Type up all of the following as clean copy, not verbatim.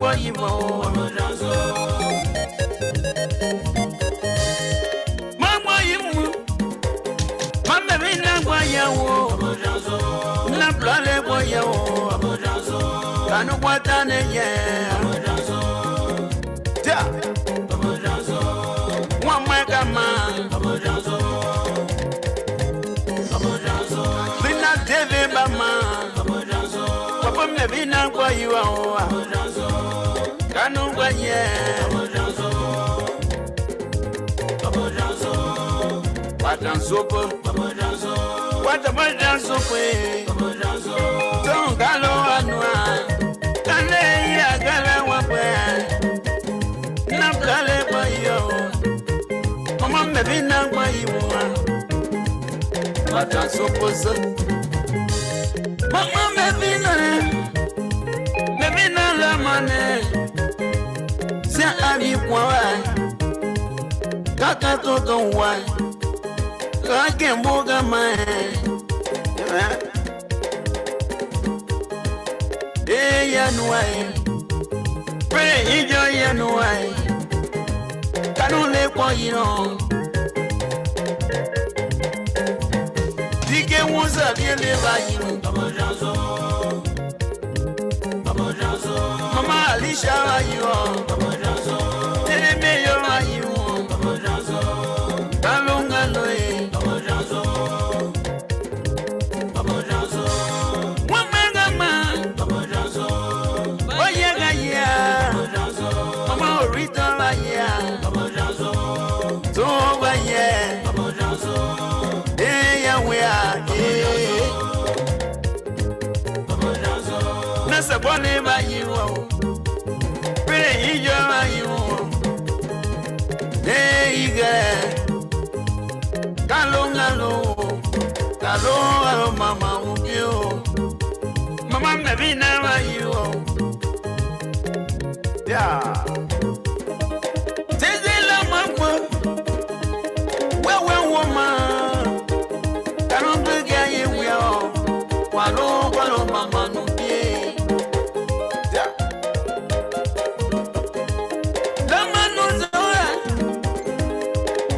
boy you Mama you Mama me na boy you Na blale boy you Kanu kwatane ye Ja Mama kama Bina David Bama Papa me bina kwa you Kanu kwa ye Watan sopo Watan sopo Don't galo anwa Kale ya gala wapwe Na blale kwa yo Mama me bina kwa you Watan sopo sa Mama me bina la mane Se ami kwa Kaka toto wa Kake mboga mae ya nuai Pre ijo ya nuai Kanu le kwa yino Dike wuza liele ba yino Mama Alicia wa yino Tere meyo wa yino Kalunga loe Nasa bone ba yiwo Pre ijo ba yiwo Ige Kalongalo Kalo mama ubio Mama mebina ba yiwo Ya Tezela mambo Wewe woman Kalombe gaye wio Walo mama nubie Ya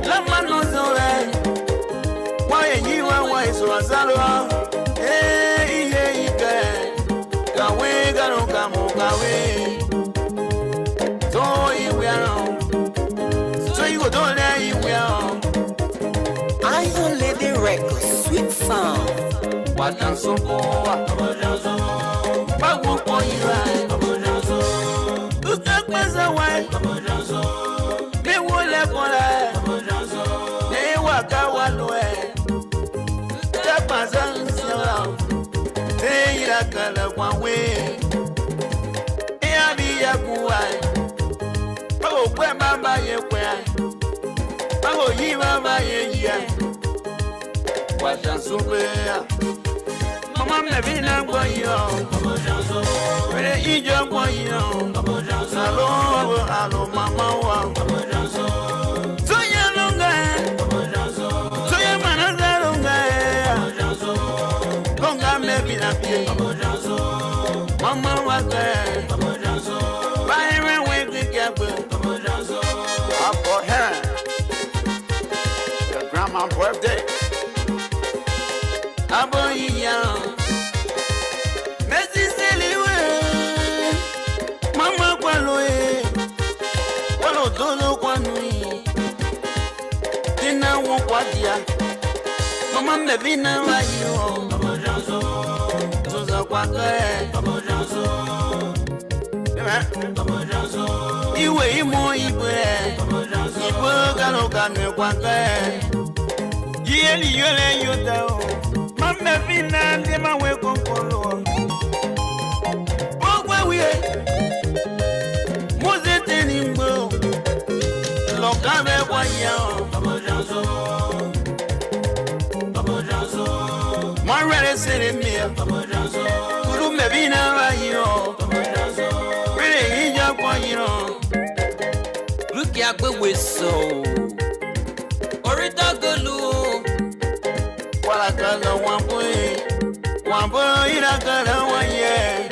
Lama nozoe Wae yiwa wae suazalwa Iye ike Kawe gano kamo kawe So iwe ano So iwe dole iwe ano Iron Lady Records, sweet sound. Watan sopo Bago po iwa Ukakweza wai Me wole kole Ne waka walwe Ukakweza nsela Ne irakala kwawe E abiya kuwai Bago kwe mama ye kwe Bago yi mama ye ye Watan sopo Mama me bina kwa yo Wele ijo kwa yo Alo mama wa Soya longa Soya manaza longa Longa me bina pie Mama wa ke Baire weke kepe Up for her Your grandma's birthday Aboya Messi seliwe Mama kwa loe Walo dolo kwa nui Tina wo kwa dia Mama mebina wa yo Tuza kwa kwe Iwe imo ibe Ibe kano kanwe kwa kwe Yeli yole yoda o Mama vina ndema we konkolo Ogwe wiye Moze tenimbo Lokabe kwa yao Mwarele sere mea Kuru mebina wa yo Rele hija kwa yo Look ya kwe weso Orita golu Walakala wambo irakala wanye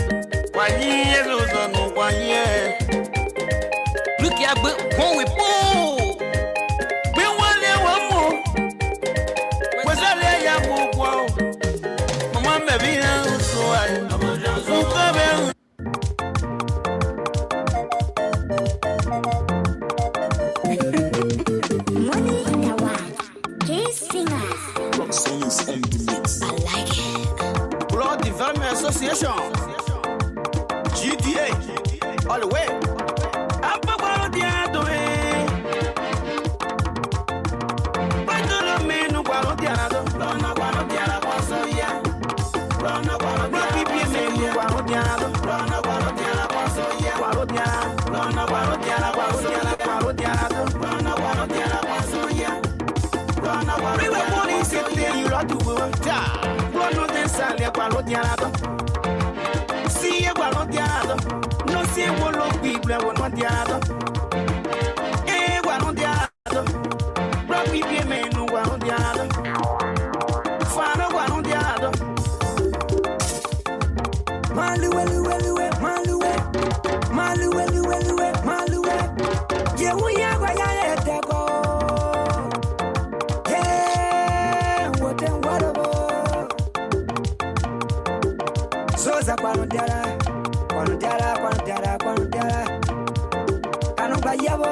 Wanyiye luzanu wanye Collins on the mix. I like it. Blood Development Association. GTA. All the way. Apa kwa diado eh. Pantolo menu kwa diado. Lona kwa diado kwa soya. Lona kwa pipi menu kwa diado. Lona kwa diado kwa soya. Kwa diado. Lona kwa diado kwa soya. Kwa diado. Lona kwa diado kwa soya. Lona kwa we were born in September. You lot to work. Lona den sale kwa diado. See kwa diado. No se vuelo people no diado. Kwa diado. Bro pipi menu kwa diado. Fano kwa diado. Maluwe, yeah, we are going to go. Yeah, what and whatever. So, Zaquantiara, Canobayabo,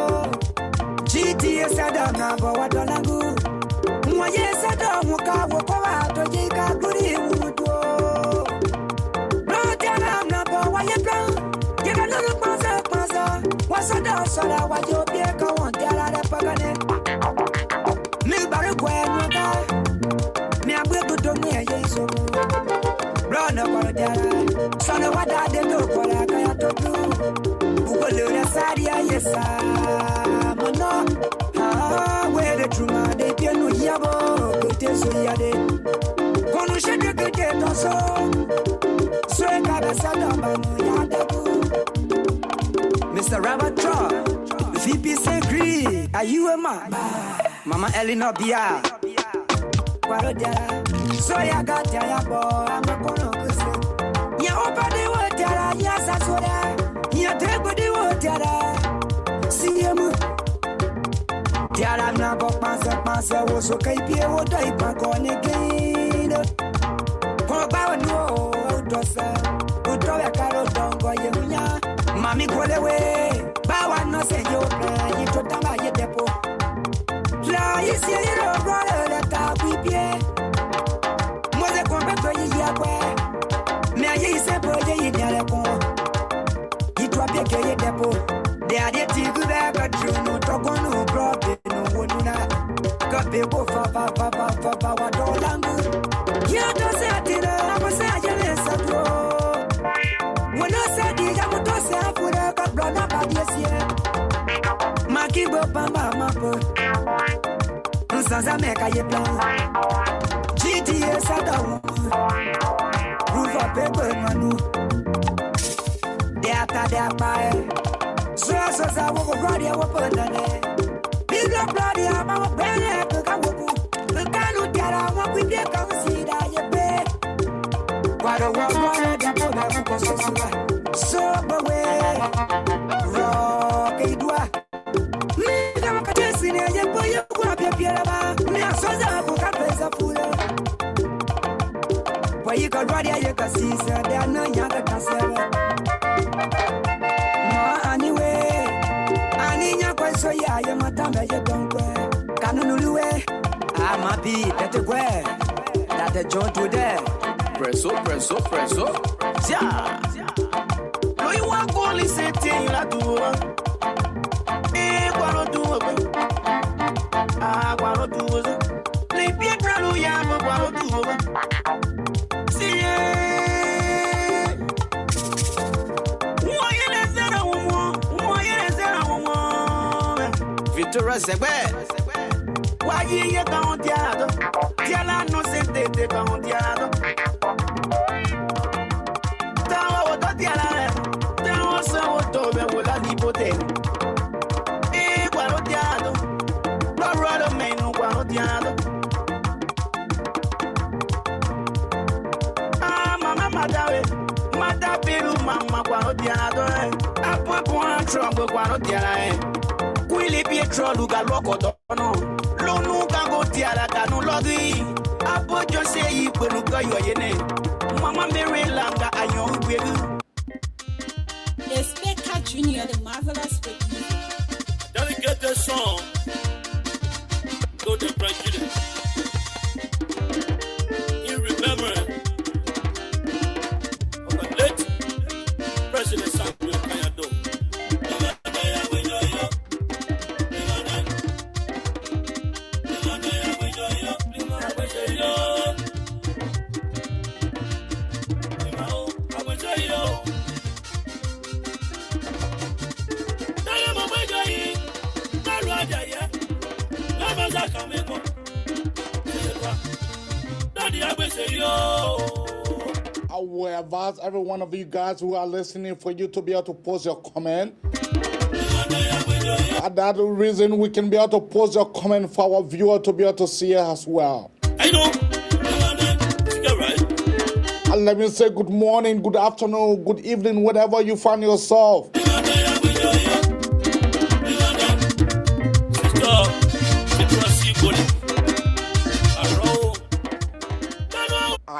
GTS Adama, Watanangu, Moyes Adam, Mukawa, Tojika, Guri, Mudo. Rotiana, Napa, Wayaka, give another Panza, was a dog, so that was your beer, go on, Tara, the Pagane. Milbury, me, I will do me, yes, run up Tara, son of what I did know for a guy to do. Who will learn a Sadia, yes, no. Ah, where the true man, they didn't know Yabo, good is we are there. Kono shede kete tonso so e kabasa damba no yadabu. Mr. Rabatro, VP Segri, are you a man? Mama Elena Bia, Parodia, so ya got ya bo, I'm a kono kuse. Ya opa de water, yes, I saw that. Ya take the water, see him. Tiara na go pansa wo so kai pie wo dai pa ko ne gain. Ko ba no dosa. O to ya karo dongo ye munya. Mami ko lewe. Ba wa no se yo pra yi to tamba ye depo. La yi si ye ro go le ta pi pie. Mo se ko be to yi ya kwa. Me yi se po ye yi dale ko. Yi to pie ke ye depo. They are the tigger that got you no talk on no problem. Got people for what all language. You don't say it, I was saying, yes, I do. When I said, I'm to say, I put a cut blood up at this year. My keep up and mama. Sansa make a plan. GTS at the roof of paper, Manu. They are their fire. So I will go to your open. Big up, bloody, I'm a brand new Kawaku. The Kanu Tara, what we get, come see that you pay. What a woman, the so away. Rock a dua. Me, I'm a Jessina, you put your crop, your Pierre. Me, I'm so that book up as a fool. Where you got ready, you can see, sir, there are no younger cancer. So yeah, you ma tambe je donkwe. Kanunuluwe, I'm happy that the way that the joint to there. Presso. Yeah. No, you want to only say thing la do. Guaro do. Guaro do. Le pietra lo llama guaro do. See. Victoria Zegbe. Why you can't Tiala no sente te cantiado. Tawa Tiala. Tawa so tobe wola lipote. Guarotiado. Loro menu guarotiado. Mama madawe. Mada peru mama guarotiado. Apo point trouble guarotiado. Quili Pietro Luga Locodono, Lonuga Gotiara Canu Lodi, Apojo say Peluca Yoyene, Mama Mary Langa, I know will. Respect Junior, the marvelous producer. Dedicate the song to the president. I will advise every one of you guys who are listening for you to be able to post your comment. And that's the reason we can be able to post your comment for our viewer to be able to see it as well. I know. You're right. And let me say good morning, good afternoon, good evening, wherever you find yourself.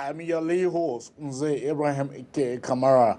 I am your lead host, Nze Abraham Ike Kamara.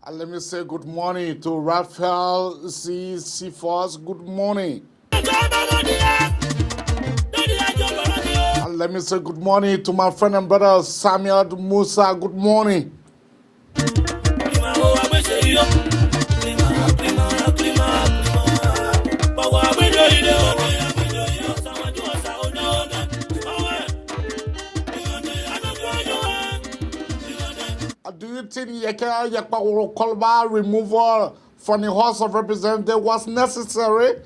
And let me say good morning to Raphael C. Seaforth. Good morning. And let me say good morning to my friend and brother Samuel Musa. Good morning. Do you think Kolubah removal from the House of Representatives was necessary?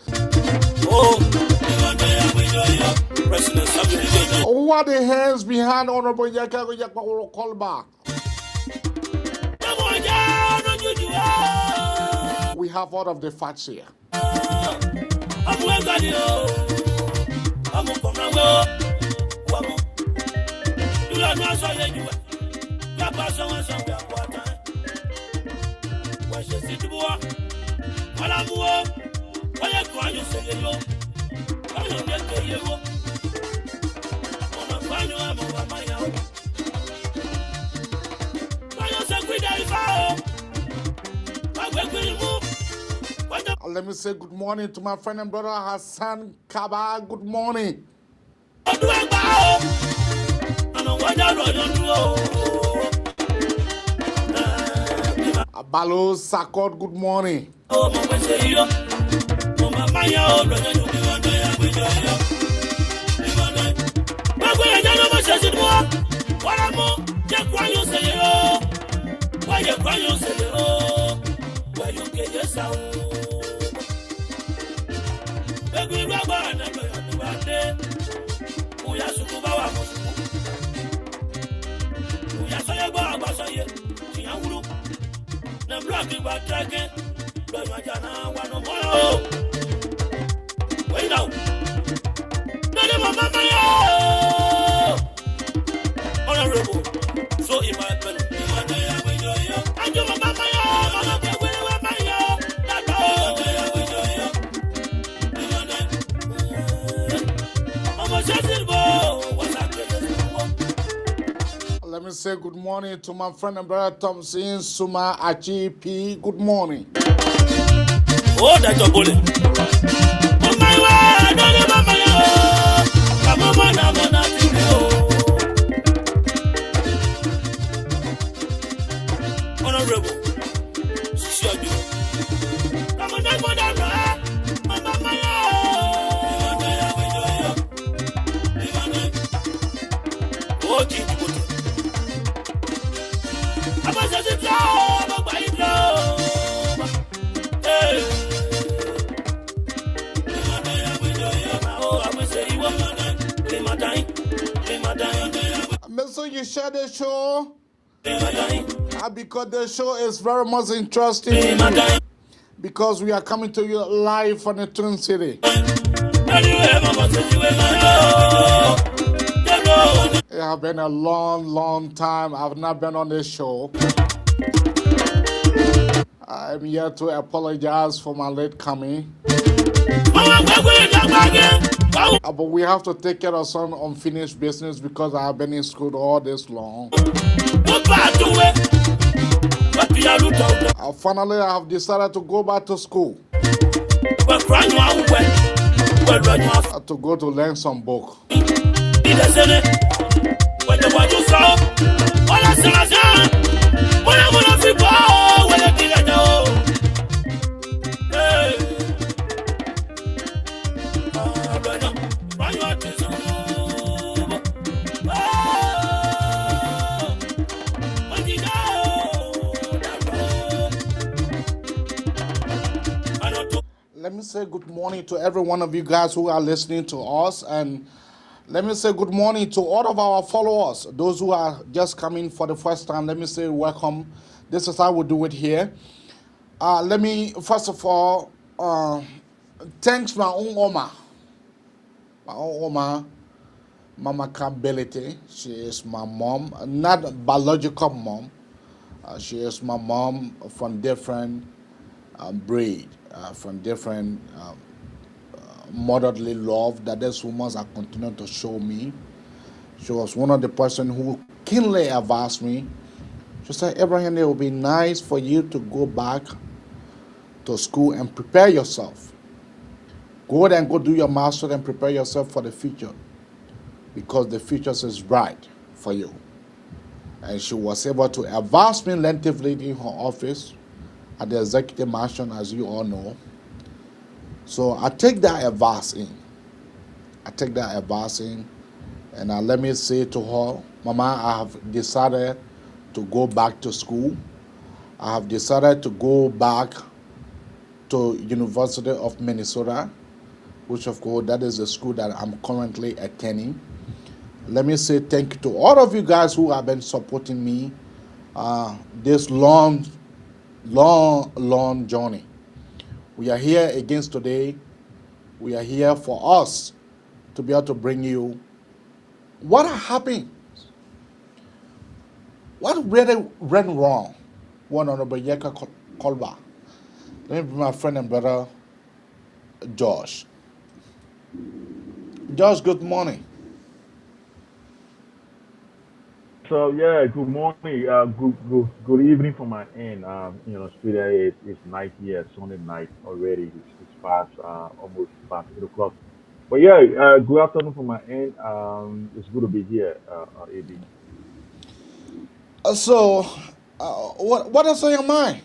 What are the hands behind Honorable Kolubah? We have all of the facts here. Let me say good morning to my friend and brother Hassan Kaba. Good morning. Balo Sakot, good morning. Let me say good morning to my friend and brother Thompson Suma Achi P. Good morning. Oh, that's a bullet. Honorable. So you share the show because the show is very much interesting. because we are coming to you live from the Twin City. It has been a long time. I've not been on this show. I'm here to apologize for my late coming. But we have to take care of some unfinished business because I have been in school all this long. Finally, I have decided to go back to school. To go to learn some book. Let me say good morning to every one of you guys who are listening to us, and let me say good morning to all of our followers, those who are just coming for the first time. Let me say welcome. This is how we do it here. Let me first of all thanks my own Oma. My own Oma, Mama Kability. She is my mom, not biological mom. She is my mom from different breed. From different motherly love that this woman has continued to show me. She was one of the person who keenly advised me. She said, Abraham, it would be nice for you to go back to school and prepare yourself. Go there and go do your master and prepare yourself for the future, because the future is bright for you. And she was able to advise me lengthily in her office at the executive mansion, as you all know. So I take that advice in. And let me say to her, Mama, I have decided to go back to school. I have decided to go back to University of Minnesota, which of course that is the school that I'm currently attending. Let me say thank you to all of you guys who have been supporting me this long journey. We are here again today. We are here for us to be able to bring you what happened. What really went wrong? One Honorable Yeka Kolubah. Let me be my friend and brother, Josh. Josh, good morning. So yeah, good morning, good evening from my end. Australia it's night here, Sunday night already. It's past almost past 8 o'clock. But yeah, good afternoon from my end. It's good to be here, AB. What is on your mind?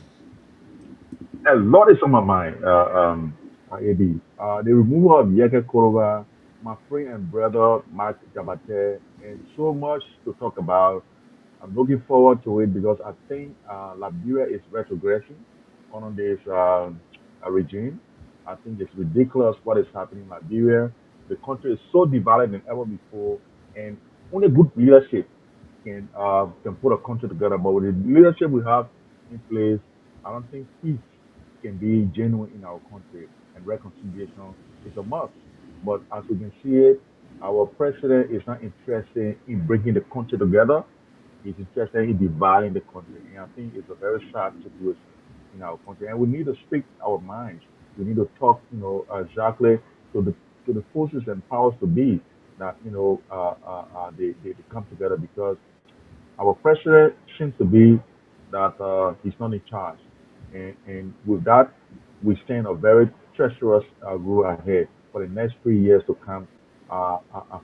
A lot is on my mind, AB. The removal of Yeke Kolubah, my friend and brother Mark Jabate, and so much to talk about. I'm looking forward to it because I think Liberia is retrogression under this regime. I think it's ridiculous what is happening in Liberia. The country is so divided than ever before, and only good leadership can put a country together. But with the leadership we have in place, I don't think peace can be genuine in our country, and reconciliation is a must. But as we can see it, our president is not interested in bringing the country together. He's interested in dividing the country. And I think it's a very sad situation in our country. And we need to speak our minds. We need to talk, exactly to the forces and powers to be that, they come together because our president seems to be that he's not in charge. And with that, we stand a very treacherous road ahead for the next 3 years to come. I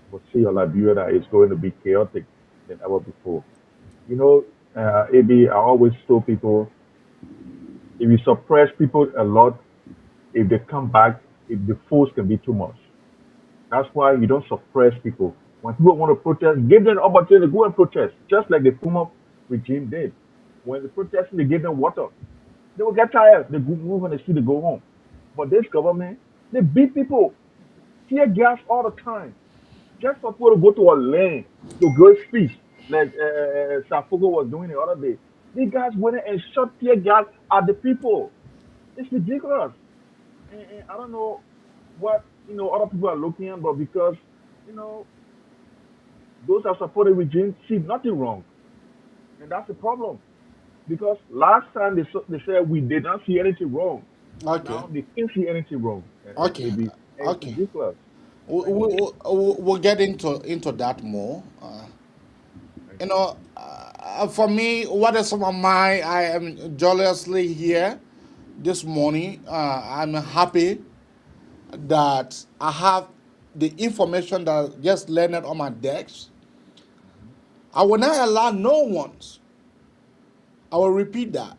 foresee a Liberia that is going to be chaotic than ever before. AB, I always tell people if you suppress people a lot, if they come back, if the force can be too much. That's why you don't suppress people. When people want to protest, give them the opportunity to go and protest, just like the former regime did. When the protesters, they gave them water. They will get tired. They move on the street, they go home. But this government, they beat people, tear gas all the time. Just for people to go to a lane to go speech, like Safogo was doing the other day. These guys went in and shot tear gas at the people. It's ridiculous. And I don't know what other people are looking at, but because you know those that support the regime see nothing wrong, and that's the problem. Because last time they said we did not see anything wrong. Okay. Now they can't see anything wrong. Okay. It's Okay. ridiculous. Thank you. We'll get into that more. Thank You you. know, for me, what is on my mind? I am joyously here this morning. I'm happy that I have the information that I just landed on my desk. I will not allow no one, I will repeat that.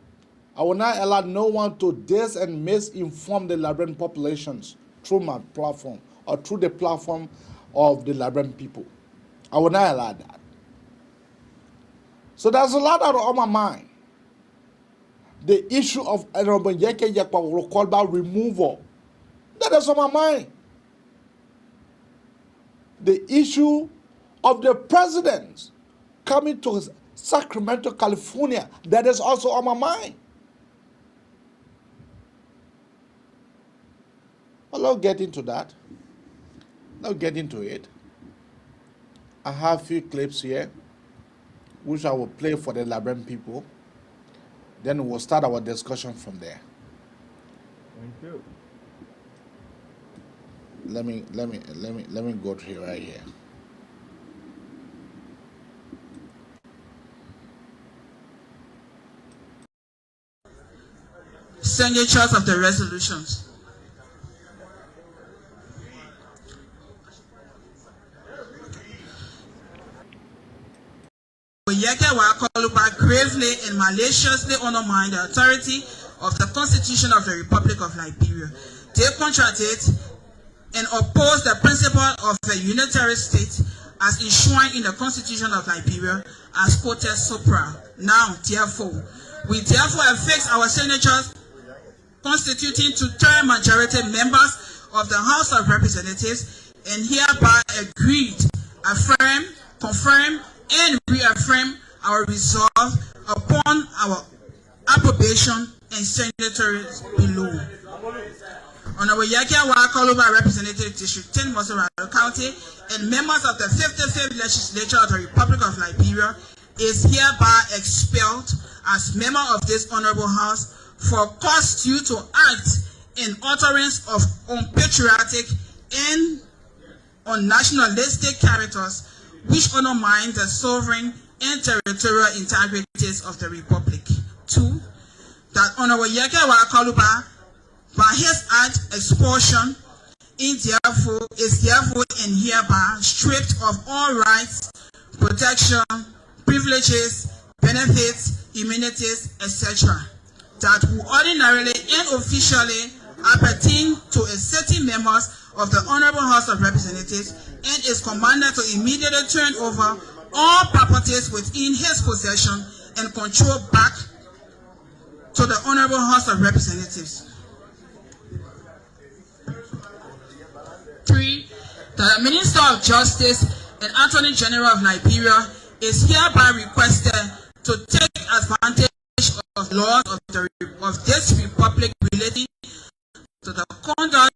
I will not allow no one to dis and misinform the Liberian populations through my platform or through the platform of the Liberian people. I will not allow that. So there's a lot out on my mind. The issue of Honorable Yeke Yakpa Kolubah removal. That is on my mind. The issue of the president coming to Sacramento, California. That is also on my mind. Well, I'll get into that. I'll get into it. I have a few clips here, which I will play for the Liberian people. Then we'll start our discussion from there. Thank you. Let me go to here right here. Signatures of the resolutions. Oyeke wa Kolubah gravely and maliciously undermine the authority of the Constitution of the Republic of Liberia. They contradict and oppose the principle of a unitary state as enshrined in the Constitution of Liberia as quoted supra. Now, therefore, we therefore affix our signatures constituting two-third majority members of the House of Representatives and hereby agreed, affirm, confirm, and reaffirm our resolve upon our approbation and signatories below. Honorable Yakia wa Kolubah Representative District 10, Mosoro County, and members of the 55th Legislature of the Republic of Liberia is hereby expelled as member of this honorable House for cause due to act in utterance of unpatriotic and unnationalistic characters which undermine the sovereign and territorial integrities of the Republic. 2. That Honorable Yeke wa Kolubah, by his act expulsion, is therefore and hereby stripped of all rights, protection, privileges, benefits, immunities, etc. that would ordinarily and officially appertain to a certain members of the Honorable House of Representatives and is commanded to immediately turn over all properties within his possession and control back to the Honorable House of Representatives. 3. The Minister of Justice and Attorney General of Liberia is hereby requested to take advantage of laws of this Republic relating to the conduct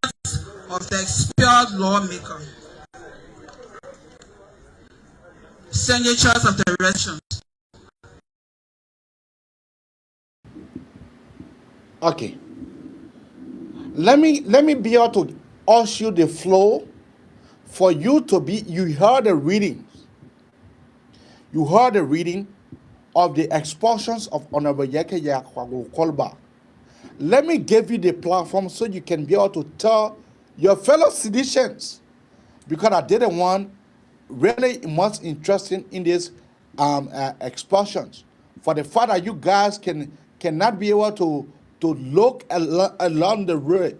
of the expelled lawmaker. Signatures of the resolutions. Okay. Let me be able to usher the flow for you to be. You heard the readings. You heard the reading of the expulsions of Honorable Yeke Yakwago Kolubah. Let me give you the platform so you can be able to tell your fellow citizens, because I didn't want really much interested in these expulsions. For the fact that you guys cannot be able to look along the road,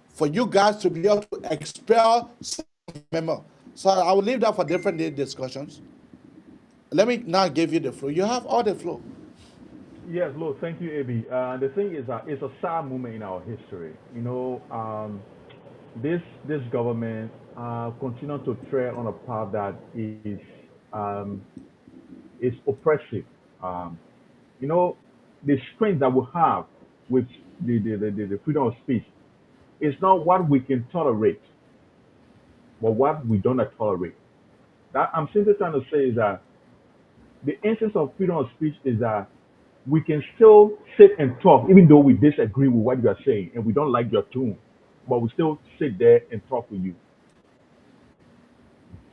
for you guys to be able to expel some member. So I will leave that for different discussions. Let me now give you the floor. You have all the floor. Yes, Lord, thank you, AB. The thing is that it's a sad moment in our history. This government continue to tread on a path that is oppressive. The strength that we have with the freedom of speech. It's not what we can tolerate, but what we don't tolerate. That I'm simply trying to say is that the essence of freedom of speech is that we can still sit and talk, even though we disagree with what you are saying and we don't like your tone, but we still sit there and talk with you.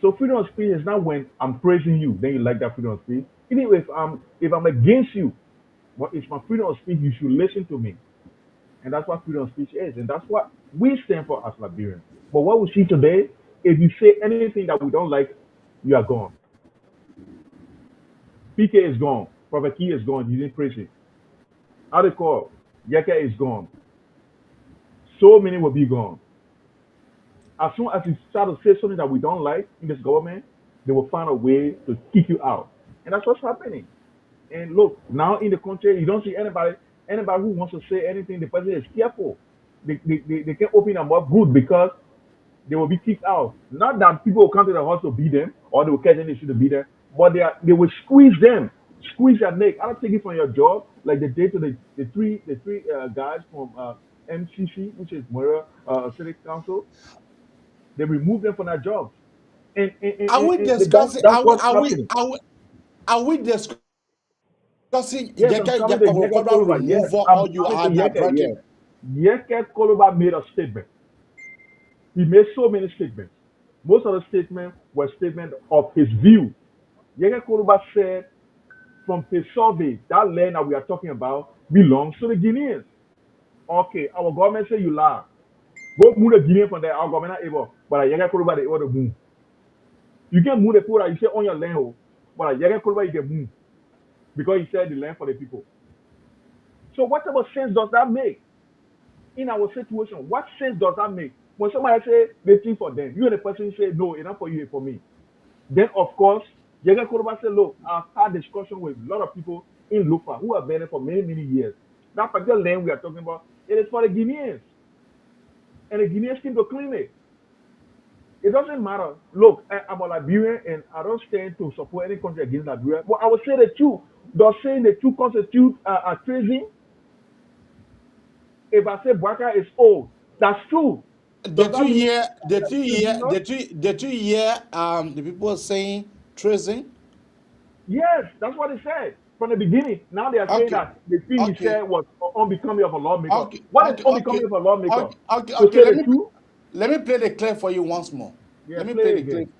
So freedom of speech is not when I'm praising you, then you like that freedom of speech. Even if I'm against you, but it's my freedom of speech, you should listen to me. And that's what freedom of speech is. And that's what we stand for as Liberians. But what we see today, if you say anything that we don't like, you are gone. PK is gone. Prophet Key is gone. You didn't praise him. How they call? Yeka is gone. So many will be gone. As soon as you start to say something that we don't like in this government, they will find a way to kick you out. And that's what's happening. And look, now in the country, you don't see anybody who wants to say anything, the person is careful. They can't open their mouth good because they will be kicked out. Not that people will come to the house to beat them or they will catch any issue to beat them, but they will squeeze them, squeeze their neck. I don't take it from your job like they did to the three guys from MCC, which is Mora City Council. They removed them from their jobs. Are we discussing? That's what's happening. Are we discussing Yes, I'm coming to Yeke federal Kolubah. Yes, removal, I'm or you coming to are Yeke. diverting? Yes. Yeke Kolubah made a statement. He made so many statements. Most of the statements were statements of his view. Yeke Kolubah said, from his survey, that land that we are talking about belongs to the Guineans. Okay, our government say you lie. Go move the Guinean from there. Our government not able. But Yeke Kolubah they able to move. You can move the people that you say on your land, oh, but Yeke Kolubah you can move because he said the land for the people. So what type of sense does that make in our situation? What sense does that make? When somebody say they think for them, you and the person say no, it's not for you, it's for me. Then of course, Yega Koroba say, look, I've had discussion with a lot of people in Lupa who have been there for many years. That particular land we are talking about, it is for the Guineans. And the Guineans seem to claim it. It doesn't matter. Look, I'm a Liberian and I don't stand to support any country against Liberia. But I would say the truth. Does saying the truth constitute treason? If I say Bwaka is old, that's true. Does Did that you mean hear? Did you it's hear? not? Did you hear? The people saying treason. Yes, that's what he said from the beginning. Now they are saying Okay, that the thing he okay, said was unbecoming of a lawmaker. okay, What is okay, unbecoming okay, of a lawmaker? okay, okay, To okay. say the truth? Let me play the clip for you once more. Yeah, Let me play play the clip. again.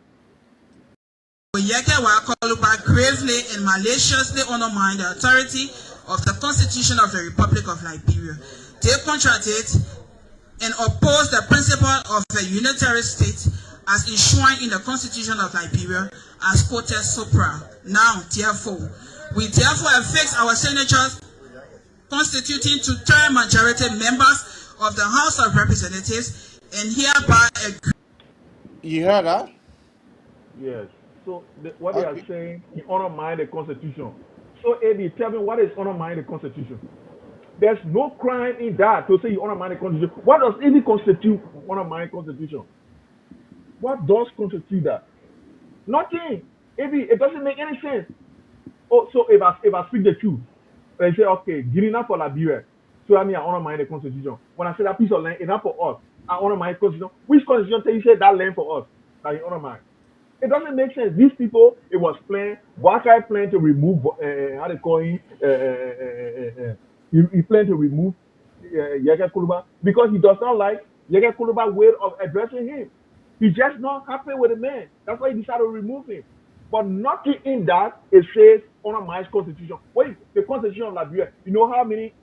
Yeke wa Kolubah gravely and maliciously undermine the authority of the Constitution of the Republic of Liberia. They contradict and oppose the principle of a unitary state as enshrined in the Constitution of Liberia as quoted supra. Now, therefore, we therefore affix our signatures constituting two-third majority members of the House of Representatives and hereby agree. You heard that? Yes. So what they are Okay. saying, he undermined the Constitution. So AB, tell me what is undermining the Constitution? There's no crime in that to say you undermine the Constitution. What does any constitute undermine the Constitution? What does constitute that? Nothing. AB, it doesn't make any sense. Oh, so if I speak the truth, they say, okay, Guinea for Liberia. So I mean, I honor my the constitution. When I say that piece of land, enough for us. I honor my constitution. Which constitution tell you say that land for us? That you honor mine. It doesn't make sense. These people, it was planned. Wakai planned to remove, how they call him, he planned to remove Yeke Kolubah because he does not like Yeke Kolubah's way of addressing him. He's just not happy with the man. That's why he decided to remove him. But nothing in that it says honor my constitution. What is the constitution of Liberia? You know how many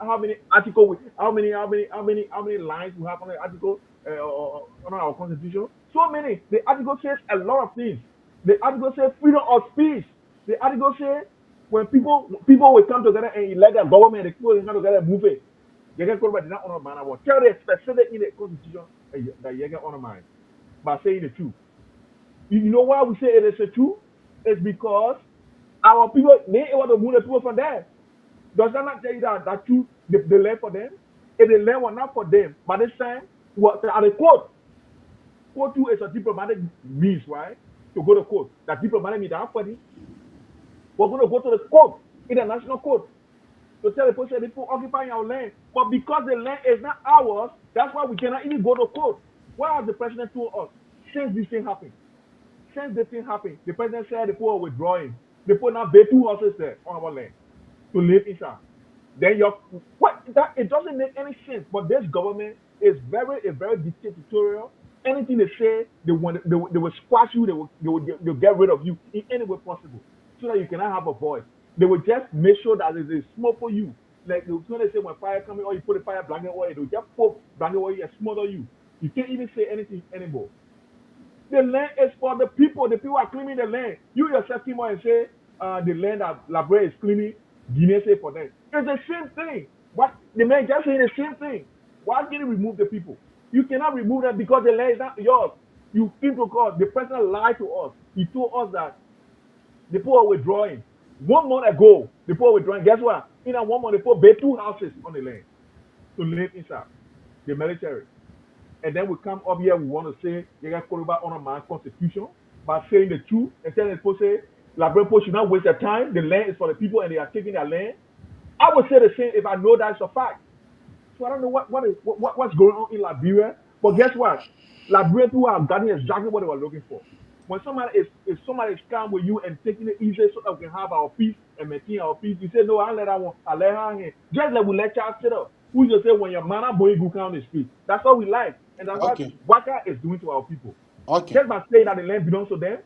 articles, how many lines we have on the article on our constitution? So many. The article says a lot of things. The article says freedom of speech. The article says when people will come together and elect a government, the people will come together and move it. Yeke Kolubah did not honor man. I will tell the specific in the constitution that Yeke honor mine by saying the truth. You know why we say it is the truth? It's because our people, they want to move the people from there. Does that not tell you that truth, the land for them? If the land was not for them, by this time, what at the court? Court too is a diplomatic means, right? To go to court. That diplomatic means that funny. We're going to go to the court, international court. to tell the person people occupying our land. But because the land is not ours, that's why we cannot even go to court. What has the president told us since this thing happened? Since the thing happened, the president said the people are withdrawing. The people now build 2 houses there on our land to live inside. Then it doesn't make any sense. But this government is very dictatorial. Anything they say, they will squash you. They'll get rid of you in any way possible, so that you cannot have a voice. They will just make sure that it is small for you. Like when they say when fire coming, or you put a fire blanket oil, they'll just put blanket oil and smother you. You can't even say anything anymore. The land is for the people. The people are claiming the land. You yourself came out and say the land that Liberia is claiming, Guinea say for them. It's the same thing. What the man just saying the same thing. Why can't you remove the people? You cannot remove them because the land is not yours. You came to God. The president lied to us. He told us that the people are withdrawing. 1 month ago, the people were withdrawing. Guess what? In that 1 month, the people built 2 houses on the land to live inside. The military. And then we come up here, we want to say, you got Kolubah on my constitution by saying the truth and telling the people, say, Liberia people should not waste their time. The land is for the people and they are taking their land. I would say the same if I know that's a fact. So I don't know what's going on in Liberia. But guess what? Liberia people have gotten exactly what they were looking for. When somebody is calm with you and taking it easy so that we can have our peace and maintain our peace, you say, no, I don't let that one. I let her in. Just like we let y'all sit up. Who just say when your man boy go down the street? That's what we like. And that's what Waka is doing to our people. Okay. Just by saying that the land belongs to them.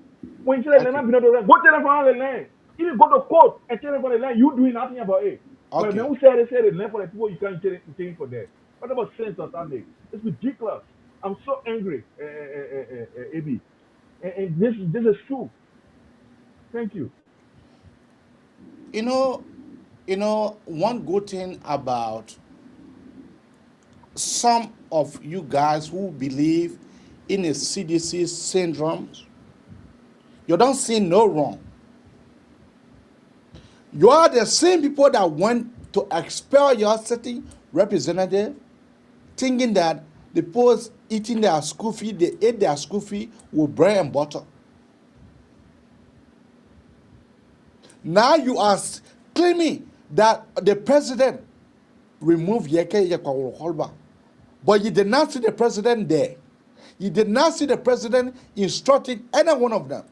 When you say the land belongs to them, go tell them for the land. Even go to court and tell them for the land, you doing nothing about it. Okay. But then who said they say the land for the people, you can't take it for them. What about sense on Sunday? It's ridiculous. I'm so angry, AB. And this is true. Thank you. You know, one good thing about some of you guys who believe in a CDC syndrome, you don't see no wrong. You are the same people that went to expel your city representative, thinking that the people eating their school fee, they ate their school fee with bread and butter. Now you are claiming that the president removed Yeke Kolubah, but you did not see the president there. You did not see the president instructing any one of them.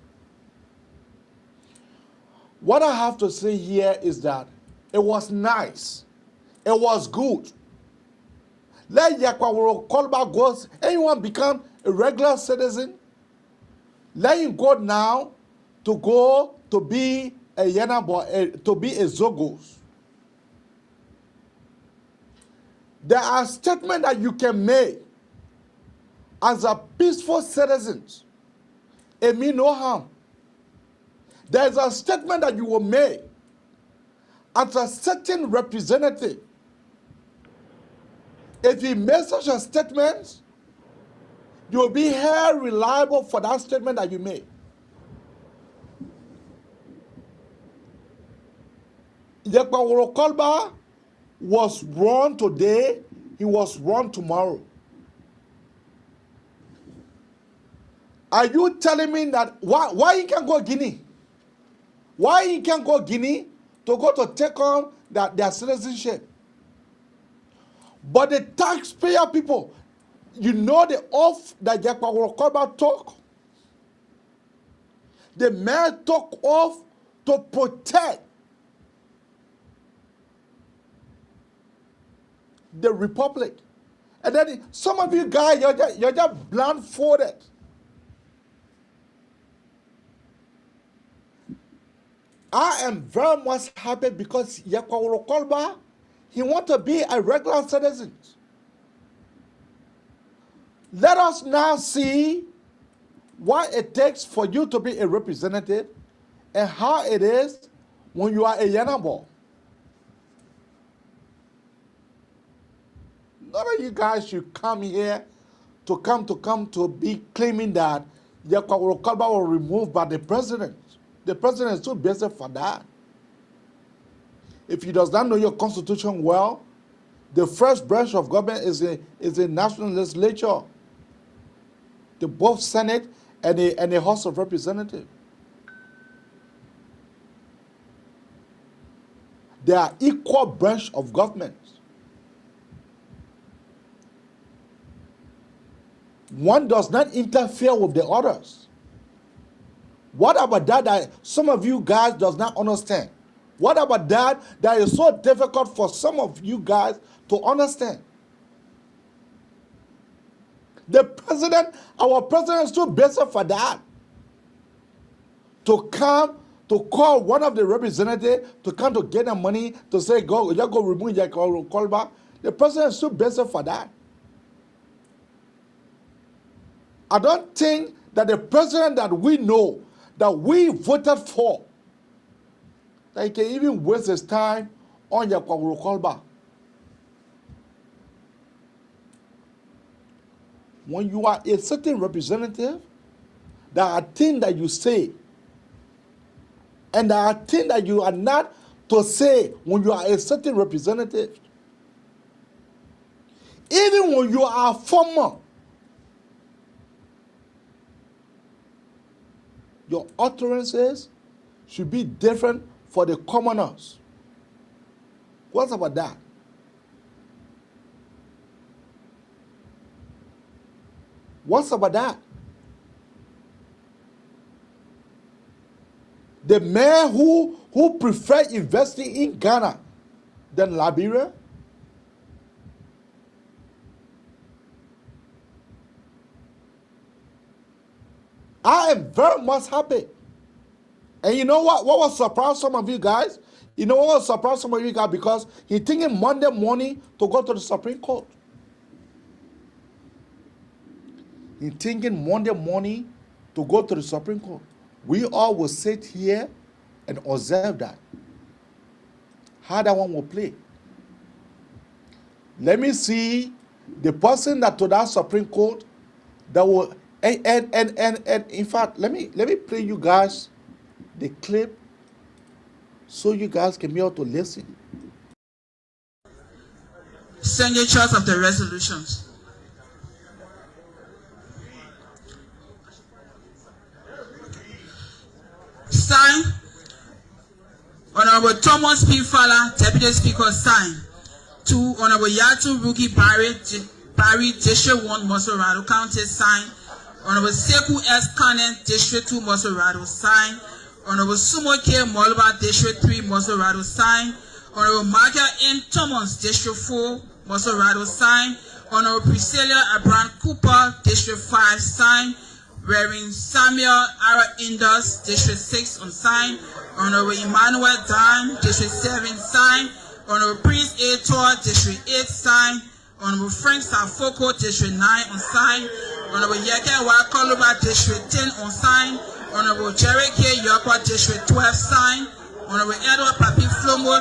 What I have to say here is that it was nice. It was good. Let Kolubah go. Anyone become a regular citizen? Let him go now to be a Yanabo, to be a Zogos. There are statements that you can make as a peaceful citizen. It means no harm. There is a statement that you will make as a certain representative. If he makes such a statement, you will be held reliable for that statement that you made. Kolubah was wrong today, he was wrong tomorrow. Are you telling me that why he can't go Guinea? Why he can't go Guinea to go to take on their citizenship? But the taxpayer people, you know the oath that Kolubah took? The man took oath to protect the republic. And then some of you guys, you're just blindfolded. I am very much happy because Kolubah, he wants to be a regular citizen. Let us now see what it takes for you to be a representative and how it is when you are a Yanabo. None of you guys should come here to be claiming that Kolubah was removed by the president. The president is too busy for that. If he does not know your constitution well, the first branch of government is the national legislature, the both Senate and the House of Representatives. They are equal branch of government. One does not interfere with the others. What about that some of you guys does not understand? What about that is so difficult for some of you guys to understand? The president, our president is too busy for that. To come, to call one of the representatives, to come to get the money, to say, go remove your Kolubah. The president is too busy for that. I don't think that the president that we know, that we voted for, that he can even waste his time on your Kolubah. When you are a certain representative, there are things that you say, and there are things that you are not to say when you are a certain representative. Even when you are a former, your utterances should be different for the commoners. What's about that? What's about that? The man who prefer investing in Ghana than Liberia? I am very much happy. And you know what will surprise some of you guys? You know what will surprise some of you guys? Because he's thinking Monday morning to go to the Supreme Court. He's thinking Monday morning to go to the Supreme Court. We all will sit here and observe that. How that one will play. Let me see the person that to that Supreme Court that will and in fact, let me play you guys the clip so you guys can be able to listen. Signatures of the resolutions. Sign. Honorable Thomas P. Fowler, Deputy Speaker, sign. 2. Honorable Yatu Ruki Barry, District 1, Mosorado County, sign. Honorable Seku S. Kanen, District 2, Mosorado, sign. Honorable Sumo K. Kolubah, District 3, Mosorado, sign. Honorable Michael N. Thomas, District 4, Mosorado, sign. Honorable Priscilla Abraham Cooper, District 5, sign. Reverend Samuel R. Indus, District 6, on sign. Honorable Emmanuel Dan, District 7, sign. Honorable Prince A. Tor, District 8, sign. Honorable Frank Safoko, District 9, on sign. Honorable Yeke Y. Kolubah, District 10, on sign. Honorable Jerry K. Yokwa, District 12, sign. Honorable Edward Papi Flomo,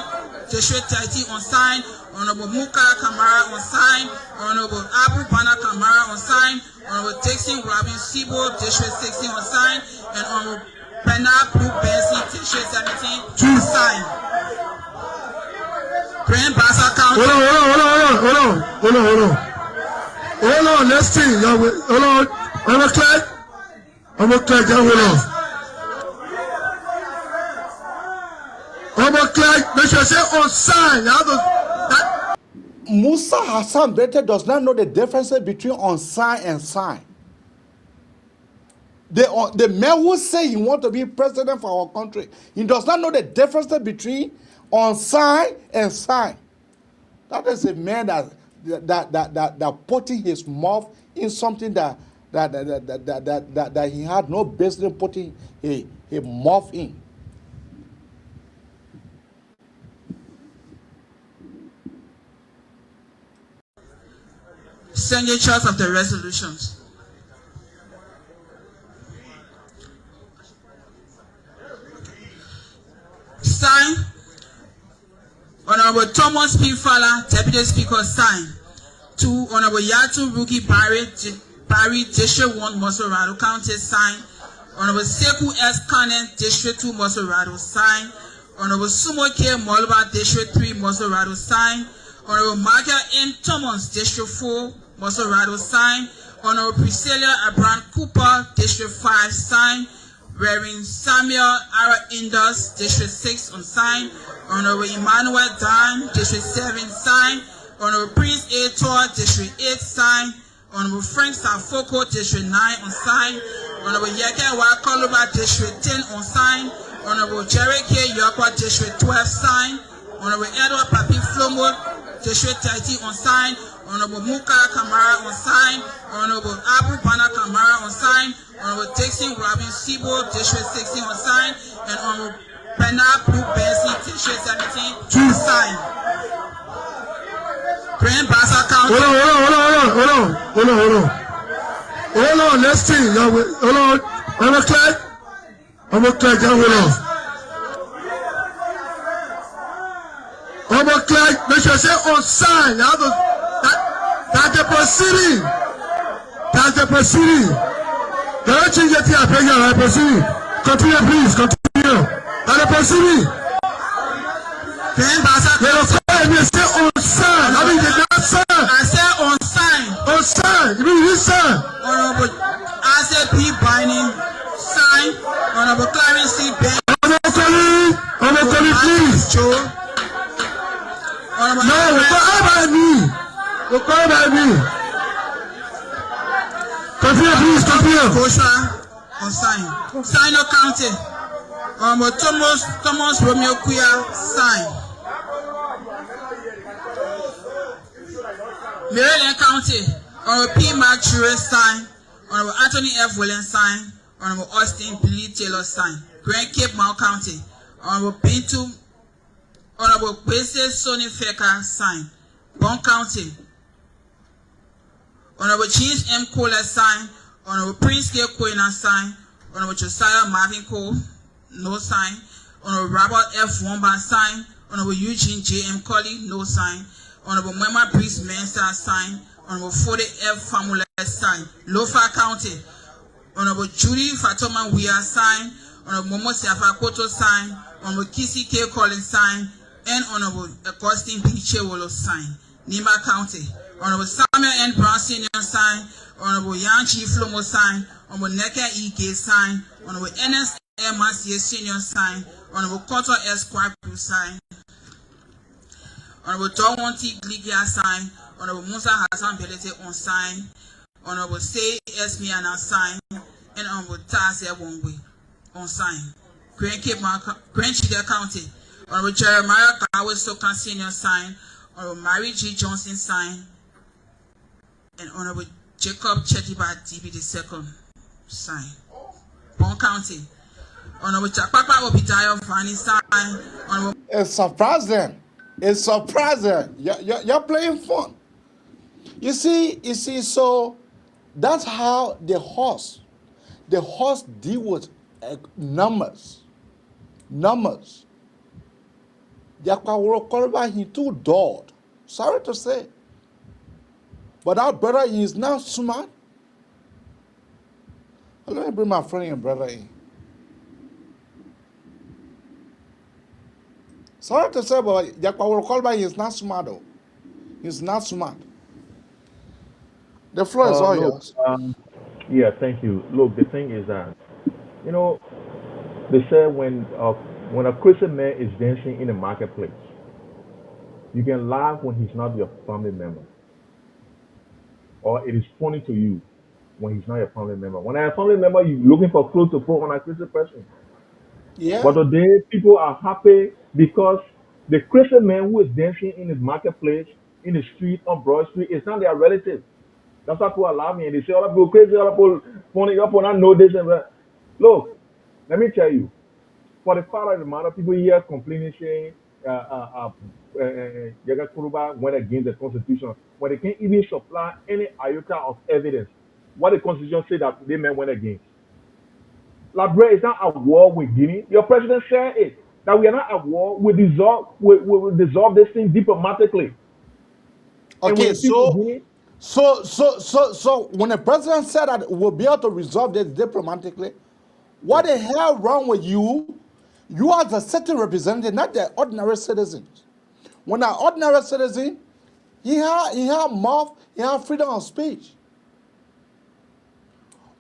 District 13, on sign. Honorable Muka Kamara, on sign. Honorable Abu Bana Kamara, on sign. Honorable Dixon Robin Sibo, District 16, on sign. And Honorable Bernard Blue Benson, District 17, on sign. Grand Bassa County. Hold on, let's see. Hold on. I'm a clerk, hold on. I'm a clerk, make sure I say on sign. Musa Hassan Bete does not know the difference between on sign and sign. The man who say he want to be president for our country, he does not know the difference between on sign and sign. That is a man that putting his mouth in something that he had no business putting his mouth in. Signatures of the resolutions. Sign. Honorable Thomas P. Fowler, Deputy Speaker, sign. 2. Honorable Yatu Ruki Barry, District 1, Mosorado County, sign. Honorable Seku S. Kanen, District 2, Mosorado, sign. Honorable Sumo K. Kolubah, District 3, Mosorado, sign. Honorable Michael N. Thomas, District 4, Mosorado, sign. Honorable Priscilla Abraham Cooper, District 5, sign. Reverend Samuel R. Indus, District 6, unsigned. Honorable Emmanuel Dan, District 7, signed. Honorable Prince A. Tor, District 8, signed. Honorable Frank Safoko, District 9, unsigned. Honorable Yeke Wa Kolubah, District 10, unsigned. Honorable Jerry K. Yokwa, District 12, signed. Honorable Edward Papi Flomo, District 13, unsigned. Honorable Muka Kamara, unsigned. Honorable Abu Bana Kamara, unsigned. Honorable Dixon Robin Sibo, District 16, unsigned. And Honorable Bernard Blue Benson, District 17, unsigned. Grand Bassa County. Hold on, let's see. Hold on. I'm a clerk. Hold on. I'm a clerk. Make sure I say on sign. That's the proceeding. That's the proceeding. Don't change it here. Pay your proceeding. Continue, please. Continue. That's the proceeding. Grand Bassa County. Say on sign. I mean, the sign. I said on sign. On sign. You mean this sign? Honorable Isaac P. Binding, sign. Honorable Clarence C. Ben. Honorable Colin, please. Joe. Honorable No, required by me. Required by me. Continue, please. Continue. Kosha, on sign. Sino County. Honorable Thomas Romeo Kuya, sign. Maryland County. Honorable P. Mark Chure, sign. Honorable Anthony F. Williams, sign. Honorable Austin Billy Taylor, sign. Grand Cape Mount County. Honorable Bintu. Honorable Kwesi Sony Feka, sign. Bon County. Honorable James M. Kohler, sign. Honorable Prince K. Koina, sign. Honorable Josiah Marvin Cole, no sign. Honorable Robert F. Womba, sign. Honorable Eugene J. M. Colley, no sign. Honorable Mema Priest Mensa, sign. Honorable Fode F. Famula, sign. Lofa County. Honorable Judy Fatoma Wea, sign. Honorable Momo Siafa Koto, sign. Honorable Kisi K. Collins, sign. And Honorable Augustine B. Chewolo, sign. Nima County. Honorable Samuel N. Brown Senior, sign. Honorable Yanchi Flomo, sign. Honorable Neka E. K. sign. Honorable N.S. M. Massier Senior, sign. Honorable Koto S. Kwaku, sign. Honorable Dawon T. Gligia, sign. Honorable Musa Hassan Belete, on sign. Honorable Say S. Miana, sign. And Honorable Tase Wongwe, on sign. Grand Chida County. Honorable Jeremiah Kawe Sokan Senior, sign. Honorable Mary G. Johnson, sign. And Honorable Jacob Chetiba DB II, sign. Bon County. Honorable Chakpapa Obidayo Fani, sign. Honorable. It's surprising. It's surprising. You're playing fun. You see, so that's how the horse deal with numbers. Yakwa Kolubah, he too dull. Sorry to say. But our brother is now smart. Let me bring my friend and brother in. Sorry to say, but Yakwa Kolubah is not smart though. He's not smart. The floor is all yours. Yeah, thank you. Look, the thing is that, they say when a Christian man is dancing in the marketplace, you can laugh when he's not your family member. Or it is funny to you when he's not your family member. When I'm a family member, you're looking for clothes to put on a Christian person. Yeah. But today, people are happy because the Christian man who is dancing in his marketplace, in the street, on Broad Street, is not their relative. That's why people are laughing and they say, all people crazy, all people funny, all people not know this and that. Look, let me tell you, for the father of the matter, people here complaining, saying, Kolubah went against the Constitution, when they can't even supply any iota of evidence what the Constitution said that they men went against. Liberia is not at war with Guinea. Your president said it, that we are not at war. We will dissolve this thing diplomatically. Okay, so when the president said that we'll be able to resolve this diplomatically, what the hell wrong with you? You are the city representative, not the ordinary citizens. When an ordinary citizen, he have mouth, he have freedom of speech.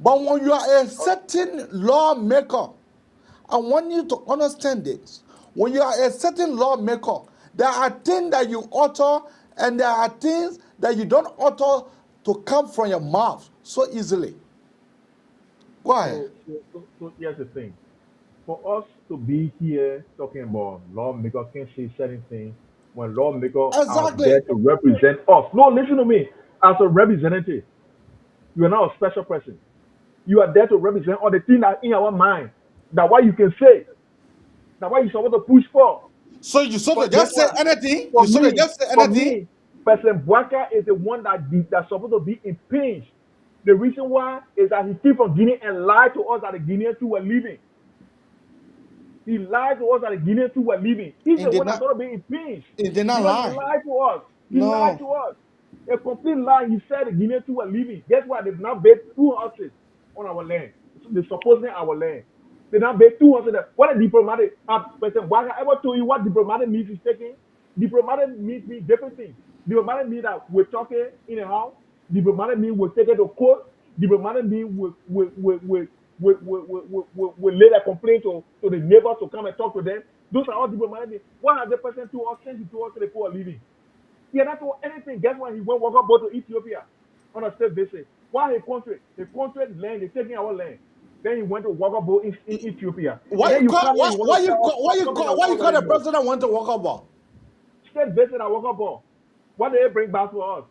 But when you are a certain lawmaker, I want you to understand this. When you are a certain lawmaker, there are things that you utter and there are things that you don't utter to come from your mouth so easily. Go ahead. So here's the thing. For us to be here talking about lawmakers can say certain things when lawmakers are Exactly. there to represent us. No, listen to me. As a representative, you are not a special person. You are there to represent all the things that are in our mind. That what you can say. That what you're supposed to push for. So you sort of But guess just say what? anything? For You sort of me, just say for anything? me, President Bwaka is the one that's supposed to be impinged. The reason why is that he came from Guinea and lied to us that the Guineans too were leaving. He lied to us that the Guineans too were leaving. He's It the did one that's not, going to be impinged it did not because he lie. lied to us. He lied No. to us. A complete lie. He said the Guineans too were leaving. Guess what? They've now built 2 houses on our land. They're supposedly our land. They now built 2 houses there. What a diplomatic person. Why I ever told you what diplomatic means is taking? Diplomatic means different things. Diplomatic means that we're talking in a house. Diplomatic means we're taking to court. Diplomatic means we lay a complaint to the neighbors to come and talk to them. Those are all diplomatic means. What has the person to us sent to us to the poor living? He had not told anything. Guess what? He went walk up boat to Ethiopia on a state visit. Why he contract? He contract land. They're taking our land. Then he went to walk up boat in Ethiopia. Why And then you you call come here, you want to tell us something that we the already know. president went to walk about? State visit at walk up boat. What did they bring back for us?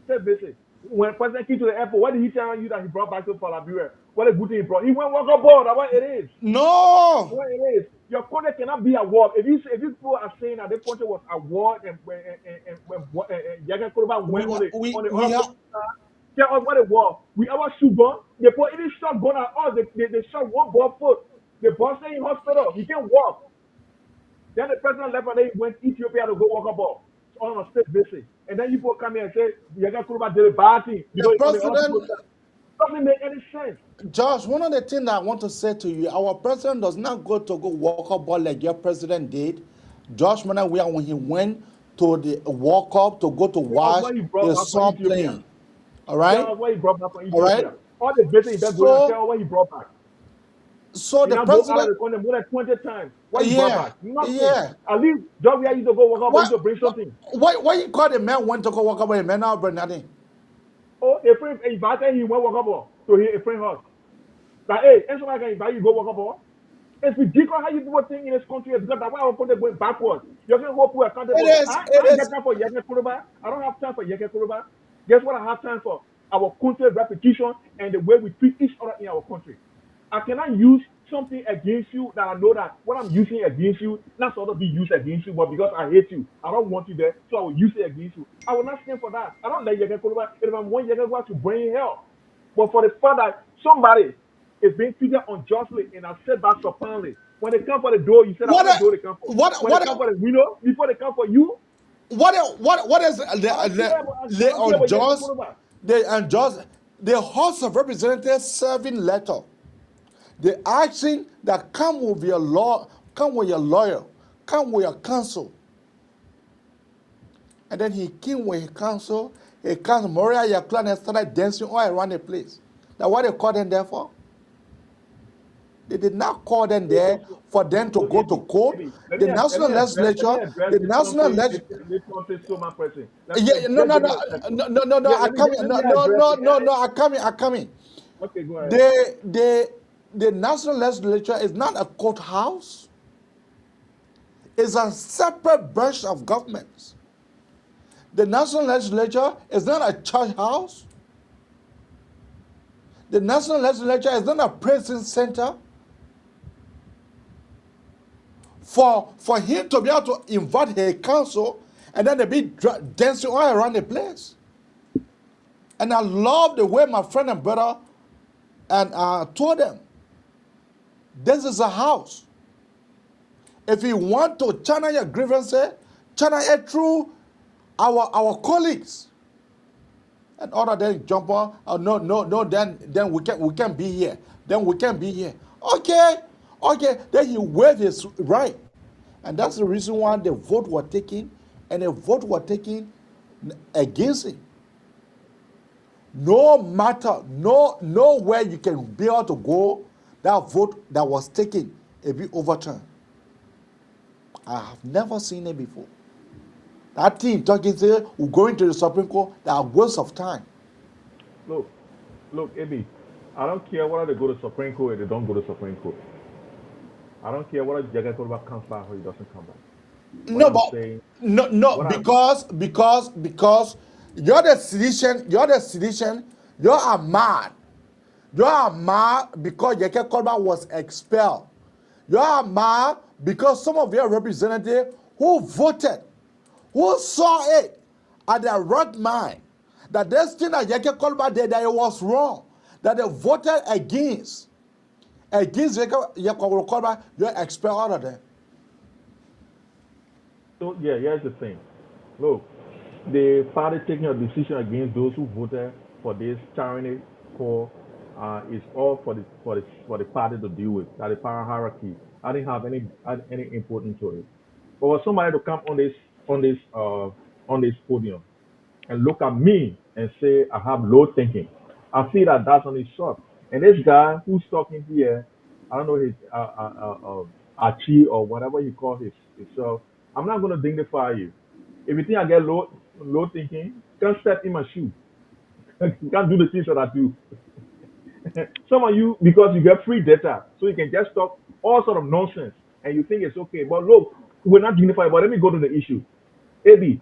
State visit. When President came to the airport, what did he tell you that he brought back to Liberia? What a good thing he brought. He went walk up boat. That's what it is. No. What it is. Your country cannot be a war. If you people are saying that this country was a war and when Yaga Kolubah went on the tell us what it was. We ever shoot gun. They put any shot gun at us. They shot one ball foot. The boss in hospital. He can't walk. Then the president left and they went to Ethiopia to go walk a ball on a state visit. And then people come here and say Yaga Kolubah did a bad thing. The president, doesn't make any sense. Josh, one of the things that I want to say to you, our president does not go to go walk up ball like your president did. Josh Manawia, when he went to the walk up to go to watch his son playing. All right? Tell us what he brought back from Ethiopia. All right? All the visit he does go and tell what he brought back. So he the president, more than 20 times. What he brought back? Nothing. Yeah. At least Josh used to go walk up to bring something. Why you call the man went to go walk up and the man now bring nothing? Oh, a friend invited him went walk up to his friend house. Like, hey, and somebody can invite you go walk up. It's ridiculous how you do a thing in this country because that's why our country going backwards. You're going to hope we're accountable. I don't have time for Yaga Kolubah. I don't have time for Yaga Kolubah. Guess what I have time for? Our country's reputation and the way we treat each other in our country. I cannot use something against you that I know that what I'm using against you, not sort of be used against you, but because I hate you. I don't want you there, so I will use it against you. I will not stand for that. I don't like Yaga Kolubah. If I want Yaga Kolubah to bring hell. But for the fact that somebody is being treated unjustly and are set back supinely. When they come for the door, you said what the door they come for. When they come for the window, before they come for you. What is the unjust? The House of Representatives serving letter. They asking that come with your law, come with your lawyer, come with your counsel. And then he came with his counsel. He comes Maria Yaklan and started dancing all around the place. Now what they call them there for? They did not call them there for them to go to court. The national legislature, the national legislature. I come in. Okay, go ahead. The national legislature is not a courthouse. It's a separate branch of government. The national legislature is not a church house. The national legislature is not a prison center. For him to be able to invite a council and then they be dancing all around the place. And I love the way my friend and brother and told them, this is a house. If you want to channel your grievances, channel it through our colleagues. And other than jump on, no, then we can be here. Then we can be here. Okay, then he waived his right. And that's the reason why the vote was taken, and the vote was taken against him. No matter, nowhere you can be able to go, that vote that was taken, it be overturned. I have never seen it before. That team talking say we're going to the Supreme Court, that are waste of time. Look, Abi, I don't care whether they go to Supreme Court or they don't go to Supreme Court. I don't care whether Jaga Kolubah comes back or he doesn't come back. No, but because you're the sedition, you are mad. You are mad because Jaga Kolubah was expelled. You are mad because some of your representatives who voted, who saw it at their right mind, that this thing that Jaga Kolubah did, that it was wrong, that they voted against Jaga Kolubah, you're expelled out of there. So yeah, here's the thing. Look, the party taking a decision against those who voted for this tyranny call is all for the party to deal with. That the power hierarchy. I didn't have any input into it. But for somebody to come on this podium and look at me and say I have low thinking, I feel that that's on his shot. And this guy who's talking here, I don't know his Archie or whatever he calls himself. I'm not going to dignify you. If you think I get low thinking, can't step in my shoe. You can't do the things that I do. Some of you, because you get free data, so you can just talk all sort of nonsense and you think it's okay. But look, we're not dignified. But let me go to the issue. AB,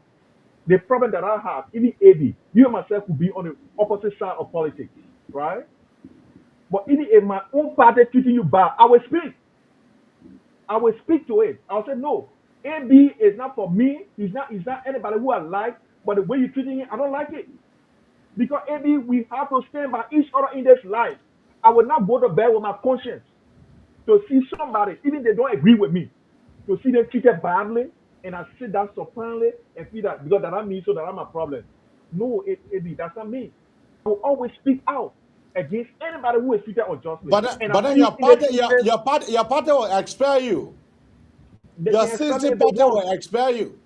the problem that I have, even AB, you and myself will be on the opposite side of politics, right? But even if my own party treating you bad, I will speak. I will speak to it. I'll say, no, AB is not for me. He's not anybody who I like, but the way you're treating him, I don't like it. Because AB, we have to stand by each other in this life. I will not go to bed with my conscience to see somebody, even if they don't agree with me, to see them treated badly, and I sit down supinely and feel that because that me, so that I'm a problem. No, AB, that's not me. I will always speak out against anybody who is treated unjustly. But then your party will expel you. Your citizen party will expel you.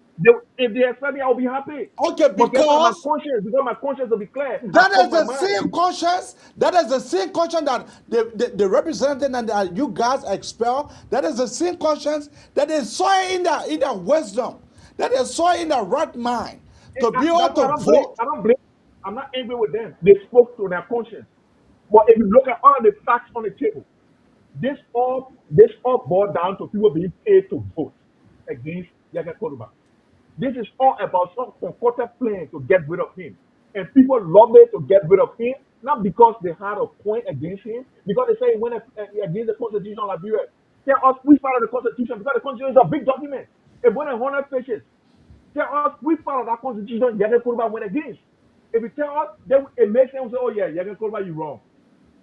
If they expel me, I'll be happy. Okay, because my conscience will be clear. That is the same conscience. That is the same conscience that the representative and that you guys expel. That is the same conscience that they saw in their wisdom. That they saw in their right mind to be able to vote. I don't blame. I'm not angry with them. They spoke to their conscience. But if you look at all the facts on the table, this all boiled down to people being paid to vote against Jaga Kolubah. This is all about some concocted plan to get rid of him. And people lobbied to get rid of him, not because they had a point against him, because they say he went against the Constitution of Liberia. Tell us which part of the Constitution, because the Constitution is a big document. It went 100 pages. Tell us which part of that Constitution Jaga Kolubah went against. If you tell us, then it makes them say, oh yeah, Jaga Kolubah, you're wrong.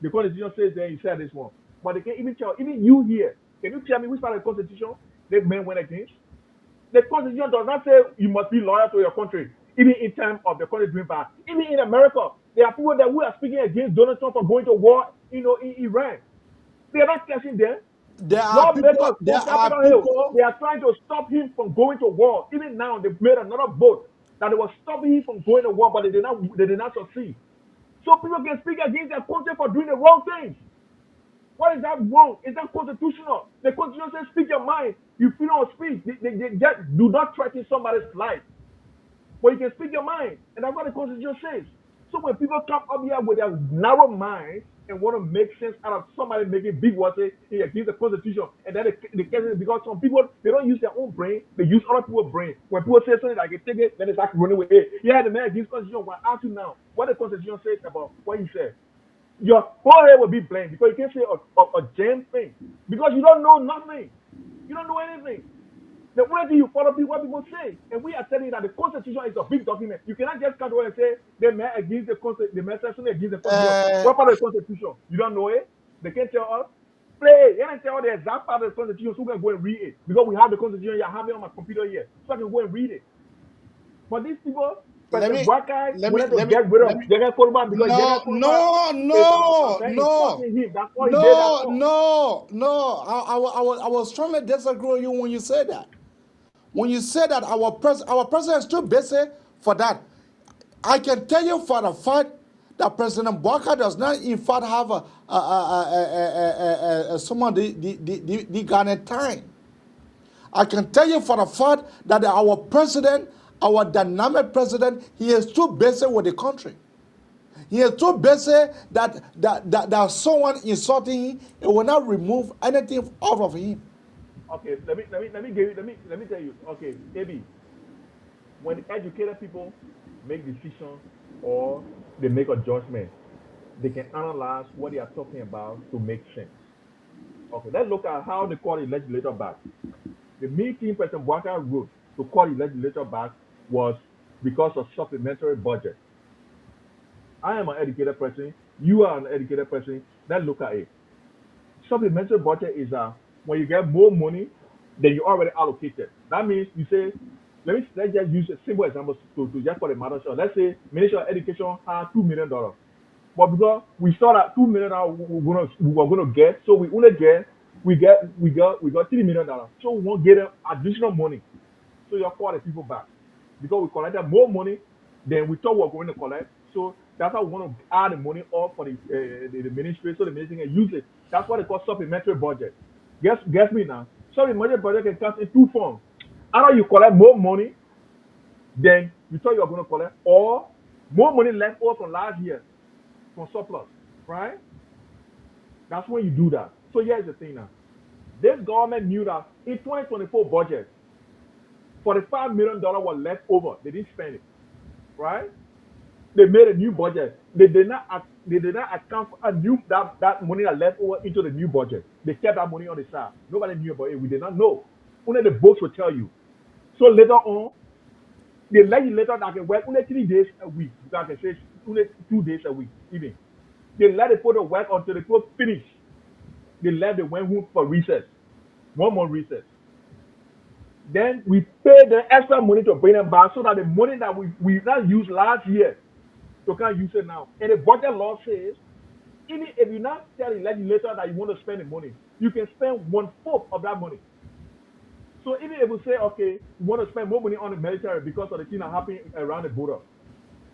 The Constitution says that you said this one. But they can't even tell, even you here, can you tell me which part of the Constitution the men went against? The Constitution does not say you must be loyal to your country, even in terms of the country doing bad. Even in America, there are people that we are speaking against Donald Trump for going to war, in Iran. They are not catching them. They are people. They are trying to stop him from going to war. Even now, they've made another vote that they were stopping him from going to war, but they did not succeed. So people can speak against their country for doing the wrong things. What is that wrong? Is that constitutional? The Constitution says speak your mind. You feel or speak. They just do not threaten somebody's life. But you can speak your mind. And that's what the Constitution says. So when people come up here with their narrow minds and want to make sense out of somebody making big words against the Constitution, and then they can't, because some people, they don't use their own brain, they use other people's brain. When people say something like, take it, then they start running with it. Yeah, the man against the Constitution. Well, I ask you now, what the Constitution says about what he said. Your whole head will be blamed because you can't say a damn thing. Because you don't know nothing. You don't know anything. The only thing you follow what people say. And we are telling you that the Constitution is a big document. You cannot just come over and say they met against the Constitution, they met against the Constitution. What part of the Constitution? You don't know it? They can't tell us. Play. They can't tell the exact part of the Constitution so we can go and read it. Because we have the Constitution, I have it on my computer here. So I can go and read it. But these people, let me get rid of Jaga Kolubah because I was strongly disagree with you when you said that. When you said that our president is too busy for that. I can tell you for the fact that President Bouaka does not, in fact, have someone the Ghana time. I can tell you for a fact that our president, our dynamic president, he is too busy with the country. He is too busy that someone insulting him, it will not remove anything out of him. Okay, let me tell you. Okay, maybe when educated people make decisions or they make a judgment, they can analyze what they are talking about to make sense. Okay, let's look at how they call the legislature back. The meeting President Bouaka wrote to call the legislature back was because of supplementary budget. I am an educated person. You are an educated person. Let's look at it. Supplementary budget is when you get more money than you already allocated. That means you say, let's just use a simple example to just for the matter sure. Let's say Ministry of Education has $2 million. But because we saw that $2 million we were gonna get, so we got $3 million. So we won't get additional money. So you call the people back. Because we collected more money than we thought we were going to collect. So that's how we want to add the money up for the ministry so the ministry can use it. That's what they call supplementary budget. Guess me now. Supplementary budget can come in two forms. Either you collect more money than you thought you were going to collect, or more money left over from last year from surplus, right? That's when you do that. So here's the thing now. This government knew that in 2024 budget, $45 million was left over. They didn't spend it, right? They made a new budget. They did not account for that money that left over into the new budget. They kept that money on the side. Nobody knew about it. We did not know. Only the books will tell you. So later on, the legislator that can work only 3 days a week. That can say only 2 days a week, even. They let the people work until the people finish. They went home for recess. 1 month recess. Then we pay the extra money to bring them back so that the money that we not used last year, you can't use it now. And the budget law says, even if you not tell the legislator that you want to spend the money, you can spend 1/4 of that money. So even if we say, okay, we want to spend more money on the military because of the thing that happened around the border,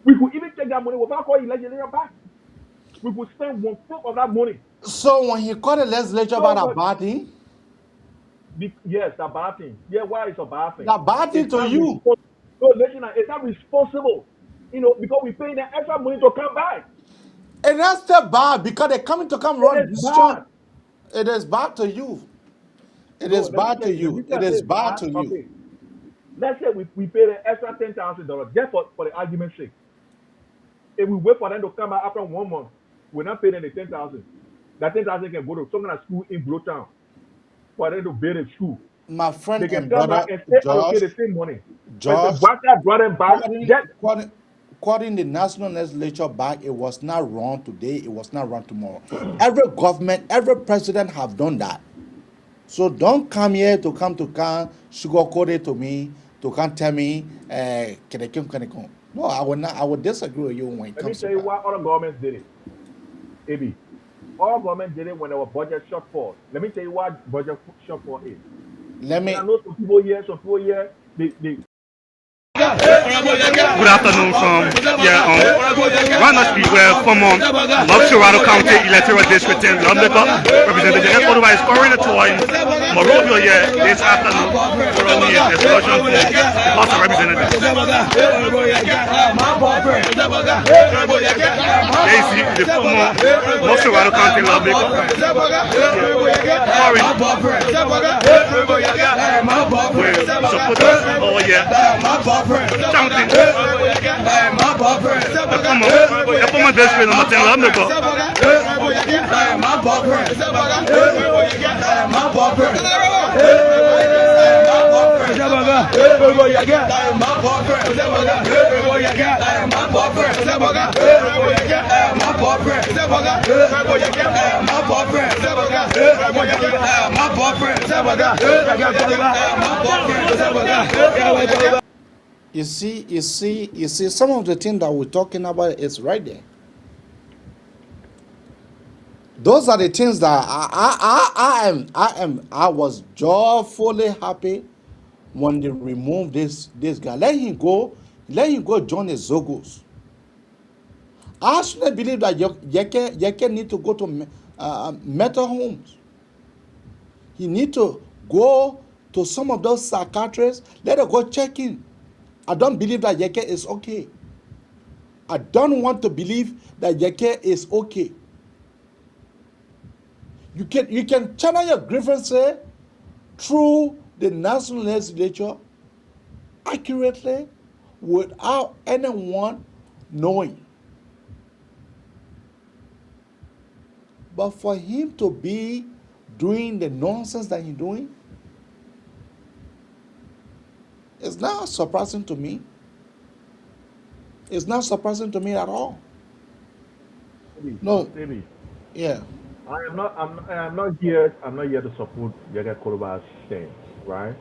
we could even take that money without calling the legislature back. We could spend 1/4 of that money. So when he called the legislature about a bad thing? Yes, a bad thing. Yeah, why is a bad thing? A bad thing to you. No, listen, it's not responsible, because we're paying the extra money to come back. And that's still bad because they're coming to come run this job. It is bad to you. It is bad to you. It is bad to you. Okay. Let's say we pay the extra $10,000 just for the argument's sake. If we wait for them to come back after 1 month, we're not paying them the $10,000. That $10,000 can go to some kind of school in Blowtown for them to build a school. My friend they can and come brother, back and stay allocate the same money. But the brought them back. Calling the national legislature back, it was not wrong today, it was not wrong tomorrow. Every government, every president have done that. So don't come here to sugarcoat it to me, to come tell me, no, I would disagree with you when it comes to that. Let me tell you why other governments did it. AB. All governments did it when there was budget shortfall. Let me tell you what budget shortfall is. I know some people here, they Good afternoon from Rana Street, where former Toronto County Electoral District in Lomnica, Representative Kolubah is currently touring Morovia here this afternoon for only an expulsion for the House of Representatives. There you see the former Toronto County Lomnica touring with supporters over here. Chanting. The former district number 10 Lomnica. You see, some of the things that we're talking about is right there. Those are the things that I was joyfully happy when they removed this guy. Let him go join the Zogos. I actually believe that Yeke need to go to mental homes. He need to go to some of those psychiatrists. Let her go check in. I don't believe that Yeke is okay. I don't want to believe that Yeke is okay. You can channel your grievances through the national legislature accurately without anyone knowing. But for him to be doing the nonsense that he's doing, it's not surprising to me. It's not surprising to me at all. No. Maybe. Yeah. I'm not here to support Yeke Kolubah's stance, right?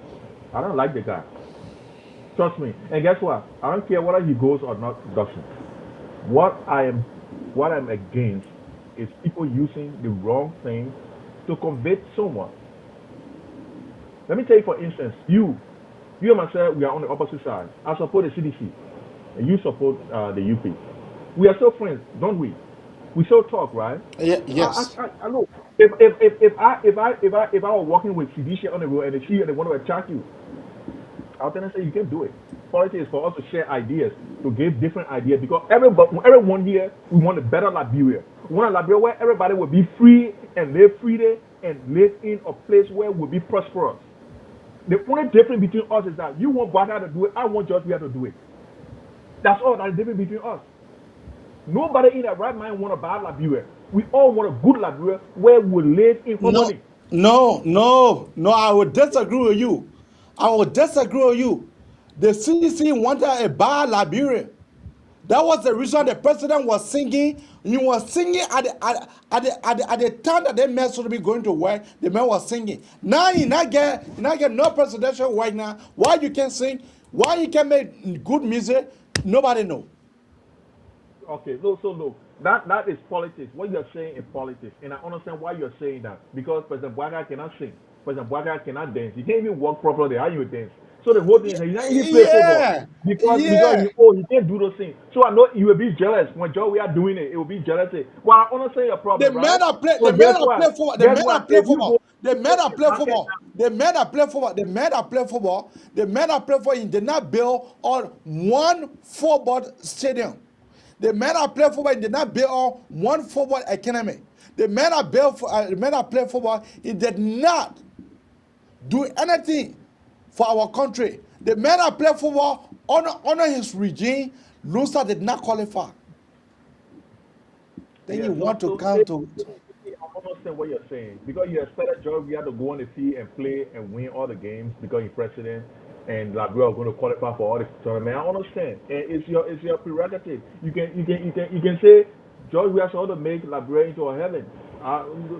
I don't like the guy. Trust me. And guess what? I don't care whether he goes or not doesn't. What I'm against is people using the wrong thing to convict someone. Let me tell you, for instance, you and myself, we are on the opposite side. I support the CDC, and you support the UP. We are still friends, don't we? We still talk, right? Yes. I know. If I were working with CDC on the road and they see you and they want to attack you, I'll tell them, say you can do it. Politics is for us to share ideas, to give different ideas, because everyone here, we want a better Liberia. We want a Liberia where everybody will be free and live freely and live in a place where we'll be prosperous. The only difference between us is that you want Bata to do it, I want George to do it. That's all that is different between us. Nobody in their right mind want a bad Liberia. We all want a good Liberia where we live in harmony. No, I would disagree with you. The CDC wanted a bad Liberia. That was the reason the president was singing. He was singing at the time that the man should be going to work. The man was singing. Now you not get no presidential work now. Why you can sing? Why you can make good music? Nobody know. Okay, so look, that is politics. What you're saying is politics, and I understand why you're saying that, because President Bwaga cannot sing, President Bwaga cannot dance. He can't even walk properly. How you dance? So the whole thing is he can't even play football because he can't do those things. So I know you will be jealous when Joe we are doing it. It will be jealousy. Well, I understand your problem. The men that play football. The men that play football. The men that play football. He did not build on one football stadium. The men that play football did not build on one football academy. The men that play football, he did not do anything for our country. The men that play football under his regime, Lusa did not qualify. Then you want to come to. I understand what you're saying, because you expected George we had to go on the field and play and win all the games because he's president. And Liberia are going to qualify for all the tournament. I understand, and it's your prerogative. You can say George we have to make Liberia into a heaven.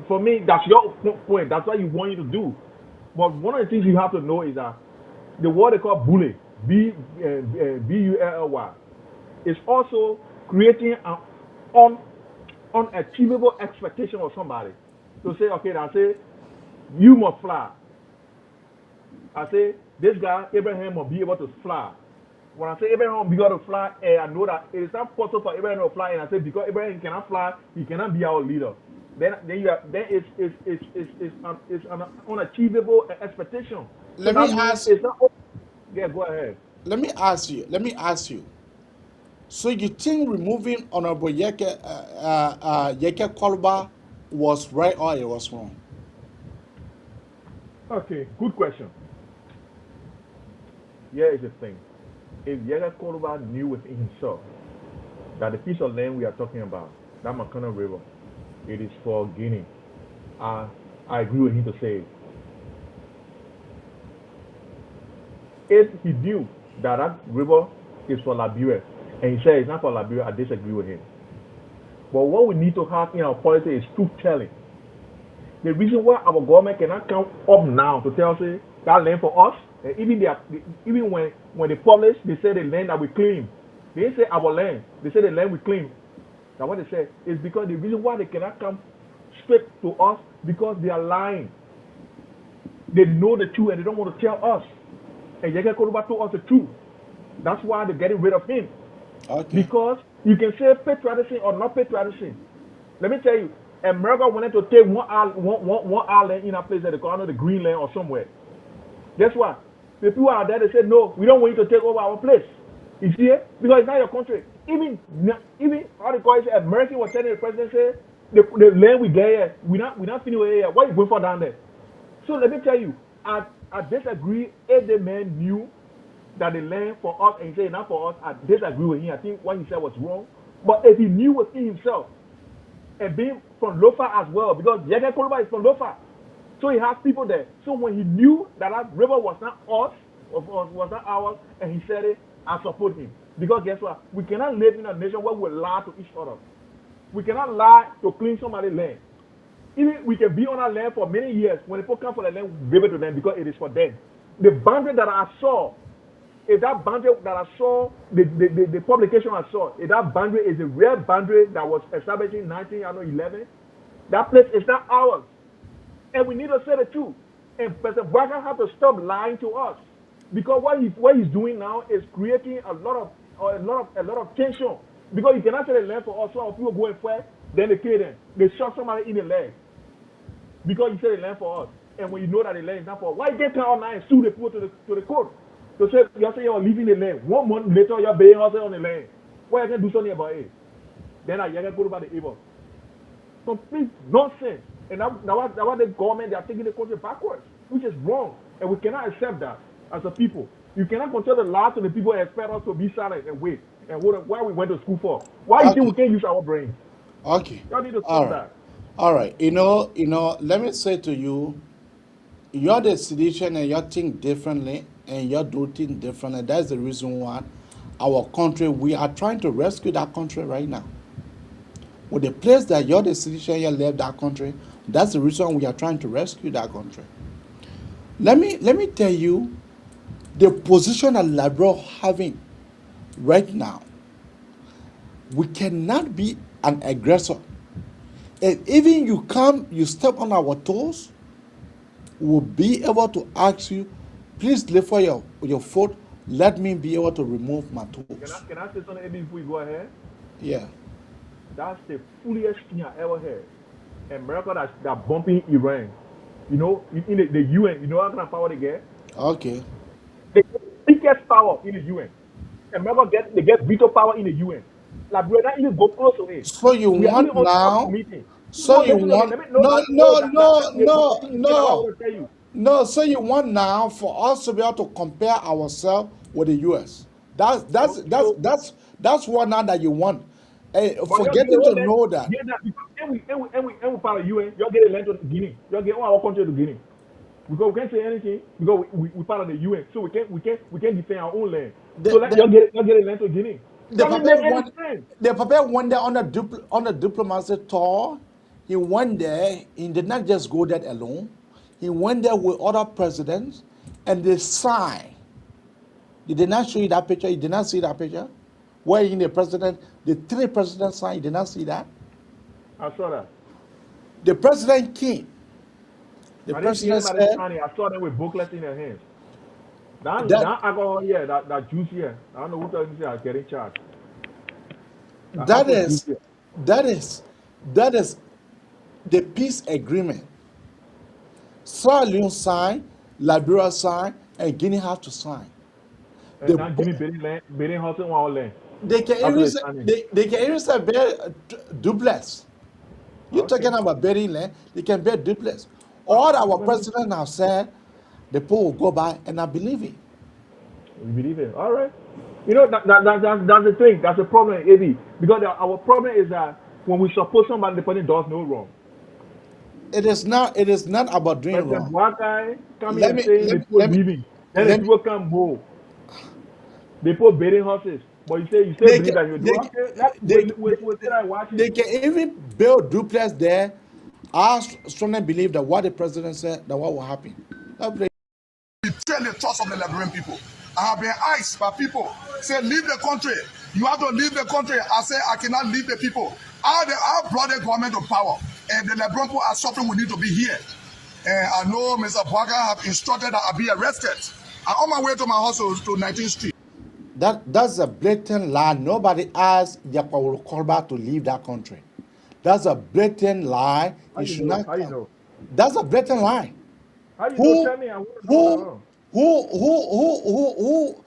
For me, that's your point. That's what you want you to do. But one of the things you have to know is that the word they call bully, B-U-L-L-Y, is also creating an unachievable expectation of somebody. To say, okay, I say you must fly. I say, this guy, Abraham, will be able to fly. When I say Abraham will be able to fly, I know that it is not possible for Abraham to fly, and I say, because Abraham cannot fly, he cannot be our leader. Then it's an unachievable expectation. Let me ask. Yeah, go ahead. Let me ask you. So you think removing Honorable Yeke Kolubah was right or it was wrong? Okay, good question. Here is the thing. If Yeke Kolubah knew within himself that the piece of land we are talking about, that Makana River, it is for Guinea, I agree with him to say it. If he knew that river is for Liberia, and he said it's not for Liberia, I disagree with him. But what we need to have in our policy is truth telling. The reason why our government cannot come up now to tell us that land for us, even when they publish, they say the land that we claim. They didn't say our land. They say the land we claim. Now what they say is because the reason why they cannot come straight to us because they are lying. They know the truth and they don't want to tell us. And Yeke Kolubah told us the truth. That's why they're getting rid of him. Okay. Because You can say patriotism or not patriotism. Let me tell you, America wanted to take one island in a place that they call the Greenland or somewhere. Guess what? The people are there, they said, no, we don't want you to take over our place. You see it? Because it's not your country. Even how they call it, American was telling the president, say, the land we get here, we not finished here. What are you going for down there? So let me tell you, I disagree if the man knew that the land for us and he said not for us, I disagree with him. I think what he said was wrong. But if he knew within himself, and being from Lofa as well, because Yeke Kolubah is from Lofa. So he has people there. So when he knew that river was not us, was not ours, and he said it, I support him. Because guess what? We cannot live in a nation where we lie to each other. We cannot lie to clean somebody's land. Even we can be on our land for many years. When people come for the land, we give it to them because it is for them. The boundary that I saw, if that boundary that I saw, the publication I saw, if that boundary is a real boundary that was established in 1911, that place is not ours. And we need to say the truth. And President Barack has to stop lying to us. Because what he's doing now is creating a lot of tension. Because you cannot say the land for us, so people go and fight, then they kill them. They shot somebody in the leg. Because you say the land for us. And when you know that the land is not for us, why you can't come out now and sue the people to the court? To say you're leaving the land. 1 month later, you're being hustled on the land. Why you can't do something about it? Then I can go about the evil. Complete nonsense. And that's what the government, they are taking the country backwards, which is wrong. And we cannot accept that as a people. You cannot control the lives of the people and expect us to be silent and wait. And why we went to school for? Why you think we can't use our brains? Okay. Y'all need to stop that. All right. Let me say to you, you're the sedition and you think differently and you do things differently. That's the reason why our country, we are trying to rescue that country right now. With the place that you're the sedition, you left that country, that's the reason we are trying to rescue that country. Let me tell you the position that Liberia having right now. We cannot be an aggressor. And even you step on our toes, we'll be able to ask you, please lift for your foot, let me be able to remove my toes. Can I say something before we go ahead? Yeah. That's the fooliest thing I ever heard. America that bumping Iran. You know, in the UN, you know what kind of power they get? Okay. They get the biggest power in the UN. America they get veto power in the UN. Like we're not even go close to it. So you want now? So you want no. So you want now for us to be able to compare ourselves with the US. That's what now that you want. Forgetting to know that. And we part of UN. Y'all get a land to Guinea. Y'all get our country to Guinea. Because we can't say anything because we part of the UN, so we can't defend our own land. So y'all get a land to Guinea. The Papa went there on a diplomacy tour. He went there. He did not just go there alone. He went there with other presidents, and they signed. They did not show you that picture. You did not see that picture. Where in the 3 presidents signed. You did not see that. I saw that. The president came. The president said, I saw them with booklets in their hands. That alcohol here, that juice here. I don't know who told you are getting charged. That is the peace agreement. Sierra Leone signed, Liberia signed, and Guinea have to sign. And now Guinea bidding housing one land. They can even say bear duplex. You're talking about burying land. They can bear duplex. All our president have said, the people will go by, and I believe it. We believe it. All right. You know that's the thing. That's the problem, AB. Because our problem is that when we support somebody, the person does no wrong. It is not about doing wrong. The black guy coming and saying the people leaving, then the people come home. They put bedding horses, but you say believe that you do. They can even build duplex there. I strongly believe that what the president said, that what will happen. Betray the trust of the Liberian people. I have been asked by people, say, leave the country. You have to leave the country. I say, I cannot leave the people. I brought the government to power, and the Liberian people are suffering. We need to be here. And I know Mr. Bwaga have instructed that I be arrested. I'm on my way to my house to 19th Street. That's a blatant lie. Nobody asked Kolubah to leave that country. That's a blatant lie. How He you should know? not How you come. know? That's a blatant lie. How you know? Who, Tell me. I want to who, know.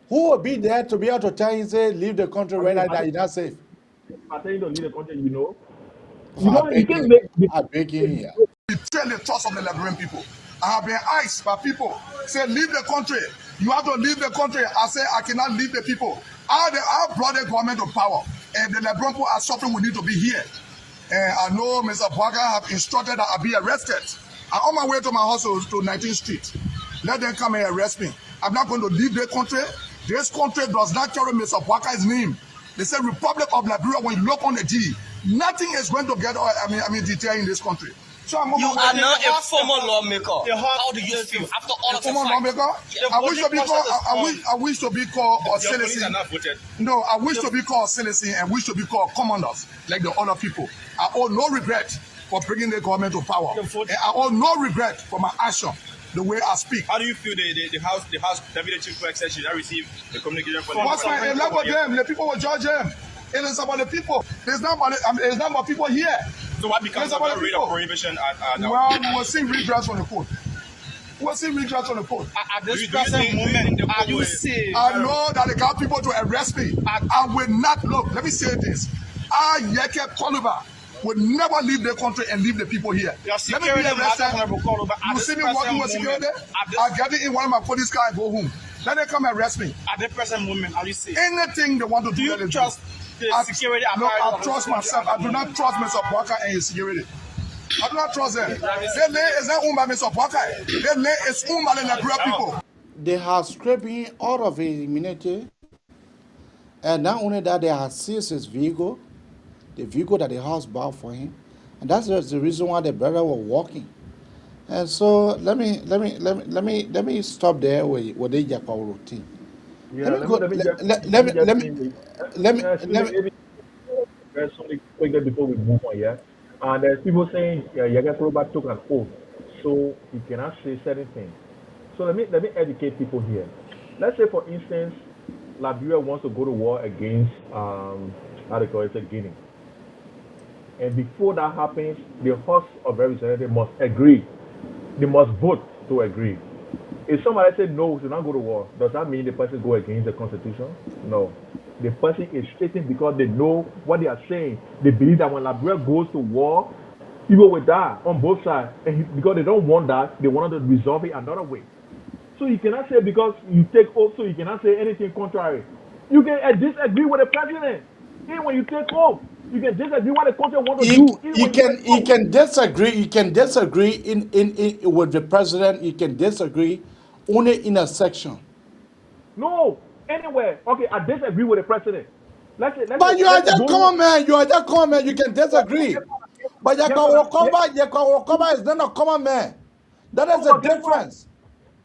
who will be there to be able to tell you, say, leave the country right now that you're not safe? I tell you to leave the country. You know. I Can't make. beg you here. Betray the trust of the Liberian people. I have been asked by people, say, leave the country. You have to leave the country. I say, I cannot leave the people. I brought the government to power. And the Liberian people are suffering. We need to be here. And I know Mr. Bwaga have instructed that I be arrested. I'm on my way to my house to 19th Street. Let them come and arrest me. I'm not going to leave the country. This country does not carry Mr. Bwaga's name. They say Republic of Liberia. When you look on the G, nothing is going to get detained in this country. So I'm You are now a former lawmaker. How do you feel after all of the former fight? lawmaker? I wish to be called a citizen. No, I wish to be called citizen and wish to be called commanders like the other people. I owe no regret for bringing the government to power. And I owe no regret for my action, the way I speak. How do you feel the House Deputy Chief Clerk said she not received the communication from what's my level of them? The people will judge them. It is about the people. It's not about people here. So what becomes of the rate of prohibition at well, we'll see redress on the court. We'll see redress on the court. At this present moment, are you saying? I know that they got people to arrest me. I will not look. Let me say this. Kolubah would never leave the country and leave the people here. Let me be arrested. You see me walking with security? I get it in one of my police cars and go home. Let them come and arrest me. At the present moment, are you saying? Anything they want to do, you trust the security? No, I trust myself. I do not trust Mr. Bwaga and his security. I do not trust them. They lay is not owned by Mr. Bwaga. They lay is owned by the Liberia people. They have scraped him out of his immunity. And not only that, they have seized his vehicle, the vehicle that the house bought for him. And that's the reason why the brother was walking. And so let me stop there with the Jakau routine. Yeah, let me quick before we move on, yeah. And there's people saying Kolubah took an oath, so he cannot say certain things. So let me educate people here. Let's say, for instance, Liberia wants to go to war against Guinea. And before that happens, the House of Representatives must agree. They must vote to agree. If somebody said no, we should not go to war, does that mean the person go against the Constitution? No. The person is stating because they know what they are saying. They believe that when Liberia goes to war, people will die on both sides. And because they don't want that, they want to resolve it another way. So you cannot say because you take oath, so you cannot say anything contrary. You can disagree with the president. Even when you take oath, you can disagree what the country want to do. You can disagree. You can disagree in with the president. You can disagree only in a section. No, anywhere. Okay, I disagree with the president. But you are just common man. You are just common man. You can disagree. But Kolubah is not a common man. That is a difference.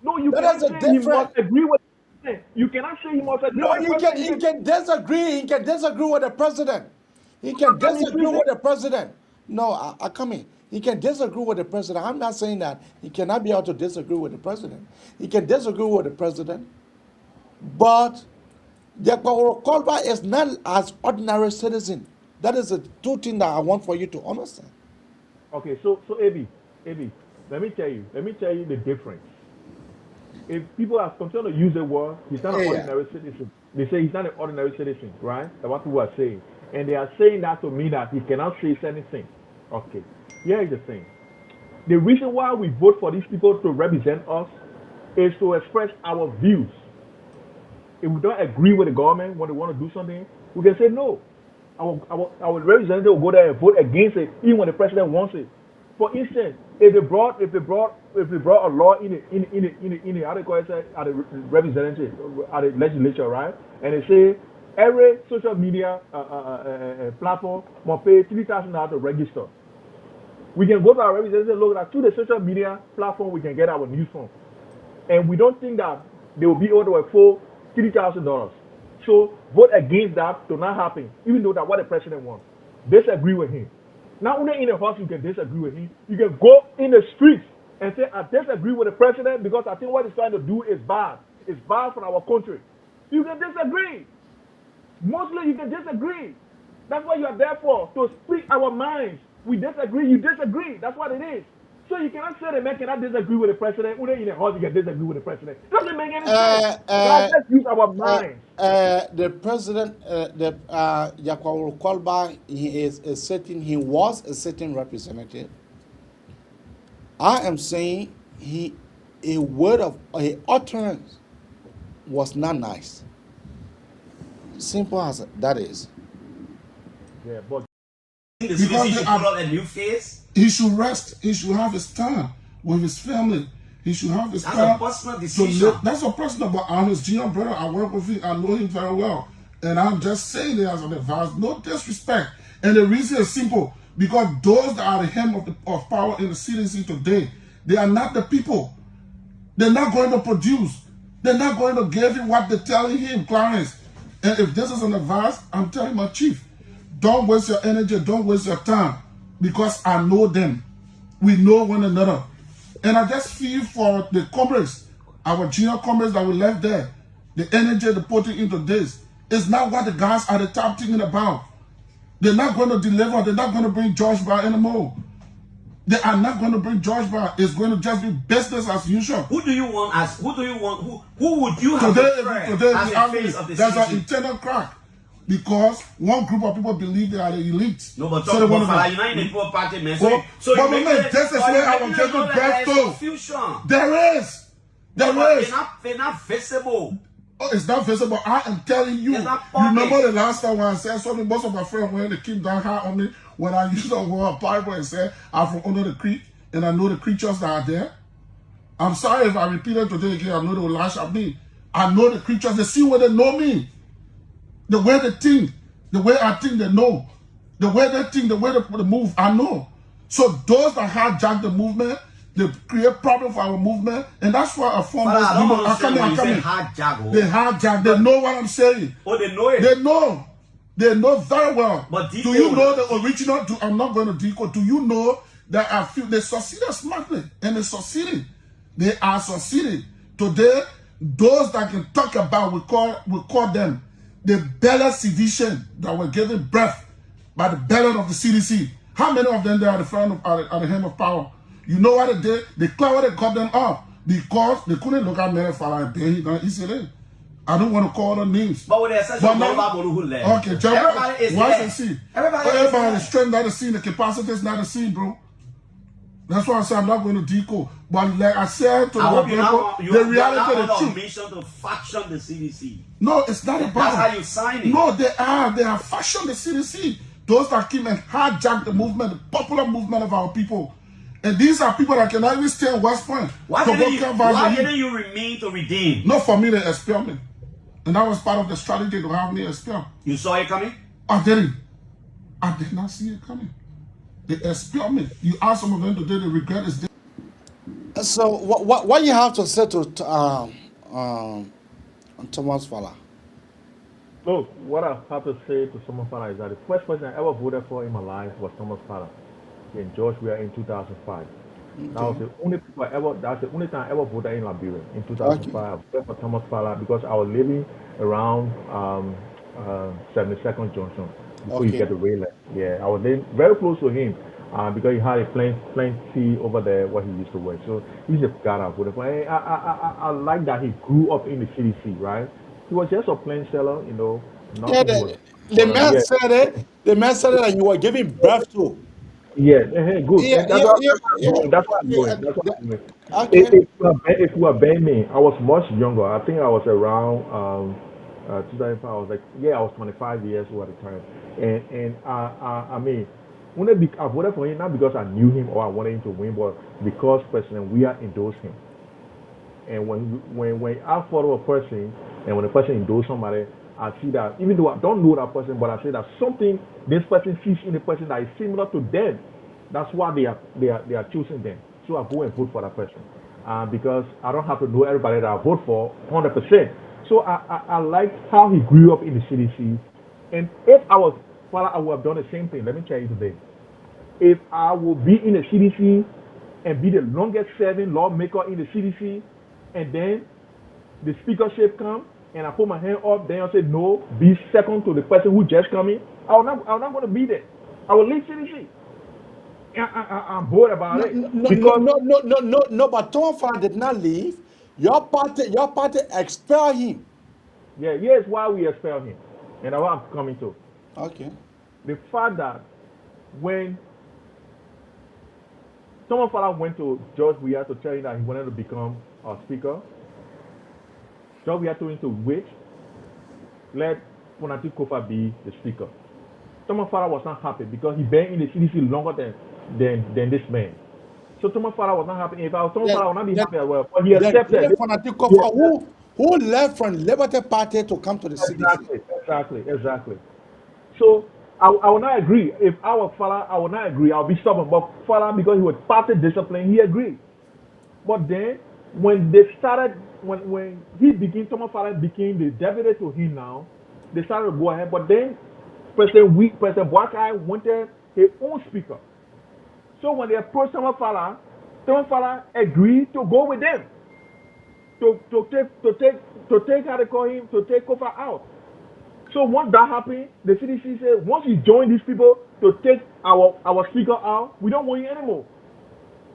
No, you cannot say he must agree with the president. You cannot say he must agree with the president. He can disagree. He can disagree with the president. He can disagree with the president. No, I come in. He can disagree with the president. I'm not saying that he cannot be able to disagree with the president. He can disagree with the president. But Kolubah is not as ordinary citizen. That is the two things that I want for you to understand. Okay, so AB, let me tell you the difference. If people are continuing to use the word, he's not an ordinary citizen. They say he's not an ordinary citizen, right? That's what people are saying. And they are saying that to me that he cannot say anything. Okay, here is the thing. The reason why we vote for these people to represent us is to express our views. If we don't agree with the government when they want to do something, we can say no. Our representative will go there and vote against it, even when the president wants it. For instance, if they brought a law in the article at the representative at the legislature, right, and they say every social media platform must pay $3,000 to register. We can go to our representative, look at through the social media platform we can get our news from, and we don't think that they will be able to afford $3,000. So vote against that to not happen, even though that's what the president wants. Disagree with him. Not only in the house you can disagree with him, you can go in the streets and say, I disagree with the president because I think what he's trying to do is bad. It's bad for our country. You can disagree. Mostly you can disagree. That's what you are there for, to speak our minds. We disagree, you disagree. That's what it is. So you cannot say the man cannot disagree with the president. When in a house, you can disagree with the president. It doesn't make any sense. Guys, let's use our minds. The president, Yakwaro Kolubah, he is a certain, he was a certain representative. I am saying a word of a utterance was not nice. Simple as that is. Yeah, but Because they are, a new face. he should rest. He should have his time with his family. He should have his That's time a personal to decision. live. That's a personal, but I'm his junior brother. I work with him. I know him very well. And I'm just saying it as an advice. No disrespect. And the reason is simple. Because those that are the hem of power in the CDC today, they are not the people. They're not going to produce. They're not going to give him what they're telling him, Clarence. And if this is an advice, I'm telling my chief, don't waste your energy, don't waste your time, because I know them. We know one another. And I just feel for the comrades, our junior comrades that we left there, the energy they put into this is not what the guys at the top thinking about. They're not going to deliver. They're not going to bring George Bar anymore. They are not going to bring George Bar. It's going to just be business as usual. Who do you want as? Who do you want? Who would you have Today, as the face of the there's an city? internal crack because one group of people believe they are the elite. No, but So talk they about want to Fala, you're not in the poor party, man. Well, So but you make man, it- this is but where you I make was it getting look like back there's to. confusion. There is. There is. They're not visible. Oh, it's not visible. I am telling you. It's not You public. remember the last time when I said something? Most of my friends when they keep down high on me when I used to go a Bible and say I'm from under the creek and I know the creatures that are there. I'm sorry if I repeat it today again. I know they will lash at me. I know the creatures. They see where they know me. The way they think, the way I think, they know. The way they think, the way they move, I know. So those that hijack the movement, they create problem for our movement, and that's why I formed this. I don't I come understand in. hijack. They hijack. They know what I'm saying. Oh, they know it. They know. They know very well. But do decode. you know the original? I'm not going to decode. Do you know that I feel they succeeded smartly and they succeeded? They are succeeding. Today, those that can talk about, we call them the ballot sedition that were given breath by the ballot of the CDC. How many of them they are the front of at the hand of power? You know what they did? They clever they cut them up because they couldn't look at many Fala and pay him easily. I don't want to call the names. But with the exception of Kolubah who left. Okay, everybody is watch there. and see. Everybody is strength not the scene, the capacity is not the scene, bro. That's why I said I'm not going to decode. But like I said to I hope the reality, the on truth. mission to faction the CDC. No, it's not about. That's how you sign it. No, they are fashioned the CDC. Those that came and hijacked the movement, the popular movement of our people. And these are people that cannot even stay in West Point. Why didn't you remain to redeem? Not for me to expel me. And that was part of the strategy to have me expelled. You saw it coming? I didn't. I did not see it coming. They expelled me. You ask some of them today, the regret is there. So what you have to say to Thomas Fala? Look, what I have to say to Thomas Fala is that the first person I ever voted for in my life was Thomas Fala in George Weah in 2005. Okay. That was the only that's the only time I ever voted in Liberia. In 2005, I voted for Thomas Fala because I was living around 72nd Junction before you get the rail. Yeah, I was living very close to him because he had a plenty over there where he used to work. So he's a guy I voted for. I like that he grew up in the CDC, right? He was just a plain seller, you know. Yeah, the man said it. The man said that you were giving birth to. Yeah, good. Yeah, That's what I'm doing. Okay. If you were buying me, I was much younger. I think I was around 2005. I was like, I was 25 years old at the time. And I mean, I voted for him not because I knew him or I wanted him to win, but because President Weah endorsed him. And when I follow a person and when a person endorses somebody, I see that even though I don't know that person, but I see that something this person sees in the person that is similar to them. That's why they are choosing them. So I go and vote for that person because I don't have to know everybody that I vote for 100%. So I like how he grew up in the CDC, and if I was Fala, I would have done the same thing. Let me tell you today. If I would be in the CDC and be the longest serving lawmaker in the CDC, and then the speakership come and I put my hand up there and say no, be second to the person who just coming, I'm not going to be there. I will leave CDC. I'm bored about it because No, but Tom Fala did not leave. Your party expelled him. yeah, here's why we expel him, and that's what I'm coming to. Okay. The fact that when Tom Fala went to George Weah to tell him that he wanted to become a speaker, George Weah told him to wait, let Ponati Kofa be the speaker. Tom Fala was not happy because he been in the CDC longer than this man. So Tom Fala was not happy. If I was Tom Fala, I would not be happy as well. But he accepted. Who left from Liberty Party to come to the CDC? Exactly. So I will not agree. If I was Fala, I would not agree. I'll be stubborn. But Fala, because he was party discipline, he agreed. But then when they started, when he became, Tom Fala became the deputy to him now, they started to go ahead. But then President Boakai wanted his own speaker. So when they approached Tom Fala agreed to go with them to take how they call him, to take Kofa out. So once that happened, the CDC said once you join these people to take our speaker out, we don't want you anymore.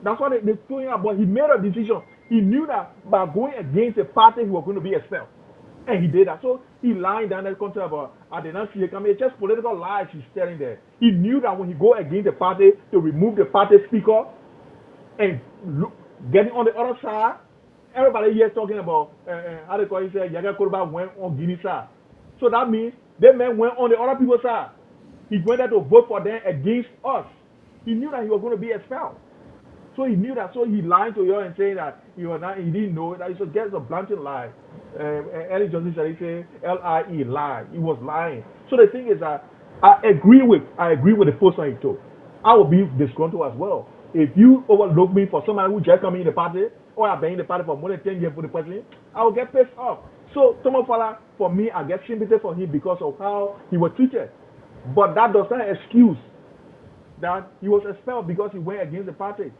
That's why they told him. But he made a decision. He knew that by going against the party, he was going to be expelled. And he did that. So he lied down that contract about I did not see it coming. It's just political lies he's telling there. He knew that when he go against the party to remove the party speaker and getting on the other side, everybody here talking about how they call it, Yaga Kolubah went on Guinea side. So that means that man went on the other people's side. He went there to vote for them against us. He knew that he was going to be expelled. So he knew that. So he lied to you and saying that he didn't know that. He said, "Get a blatant lie." Ellie Johnson said, "He said L-I-E, lie." He was lying. So the thing is that I agree with the person he told. I will be disgruntled as well. If you overlook me for somebody who just come in the party, or I've been in the party for more than 10 years for the president, I will get pissed off. So Tom Fala, for me, I get sympathy for him because of how he was treated. But that does not excuse that he was expelled because he went against the party.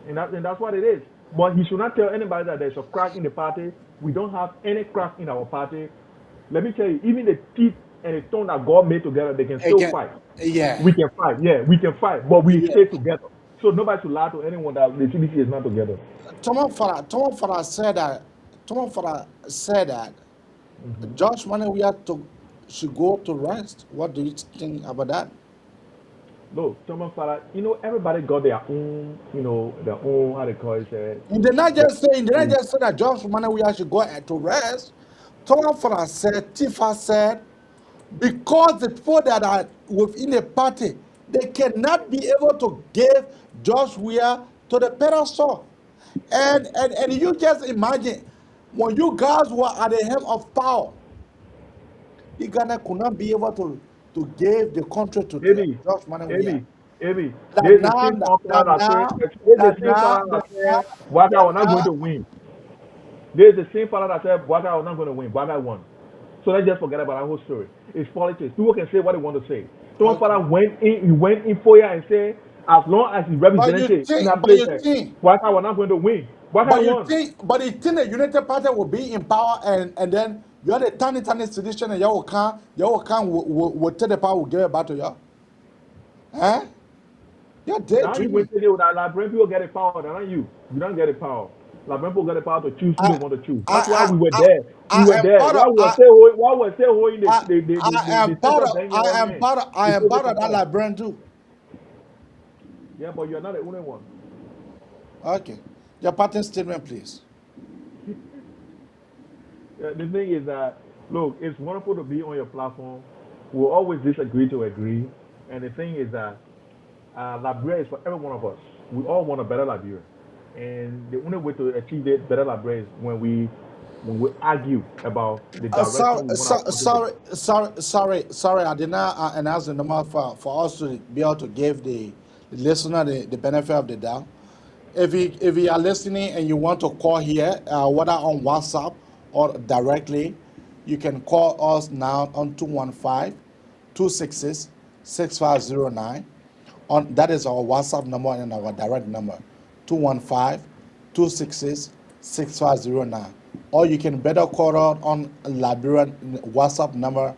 And that's what it is. But he should not tell anybody that there's a crack in the party. We don't have any crack in our party. Let me tell you, even the teeth and the tongue that God made together, they can still fight. Yeah. We can fight. Yeah, we can fight. But we stay together. So nobody should lie to anyone that the CDC is not together. Tom Fala said that Josh Manawia should go to rest. What do you think about that? No, Tom Fala, everybody got their own, their own, how they call it. They did not just say that Josh Manawia should go to rest. Tom Fala said, Tifa said, because the people that are within the party, they cannot be able to give Josh Weah to the pedestal. And you just imagine, when you guys were at the helm of power, the Ghana could not be able to give the country to Josh Manawia. There's the same fella that said Boakai was not going to win. There's the same fella that said Boakai was not going to win. Boakai won. So let's just forget about that whole story. It's politics. People can say what they want to say. Tom Fala went in for you and said, as long as he represented Boakai was not going to win. Boakai won. But you think the United Party will be in power and then you have the tiny sedition and you can will take the power, will give it back to you? Huh? You're dead. Now you went to there with that Liberian people get the power, not you. You don't get the power. Liberian people get the power to choose who they want to choose. That's why we were there. We were there. While we were still holding I am part of that Liberian too. Yeah, but you're not the only one. Okay. Your parting statement, please. The thing is that, look, it's wonderful to be on your platform. We'll always disagree to agree. And the thing is that Liberia is for every one of us. We all want a better Liberia. And the only way to achieve that better Liberia is when we argue about the direction. Sorry, I did not announce the number for us to be able to give the listener the benefit of the doubt. If you are listening and you want to call here, whether on WhatsApp or directly, you can call us now on 215-266-6509. That is our WhatsApp number and our direct number, 215-266-6509. or you can better call out on Liberian WhatsApp number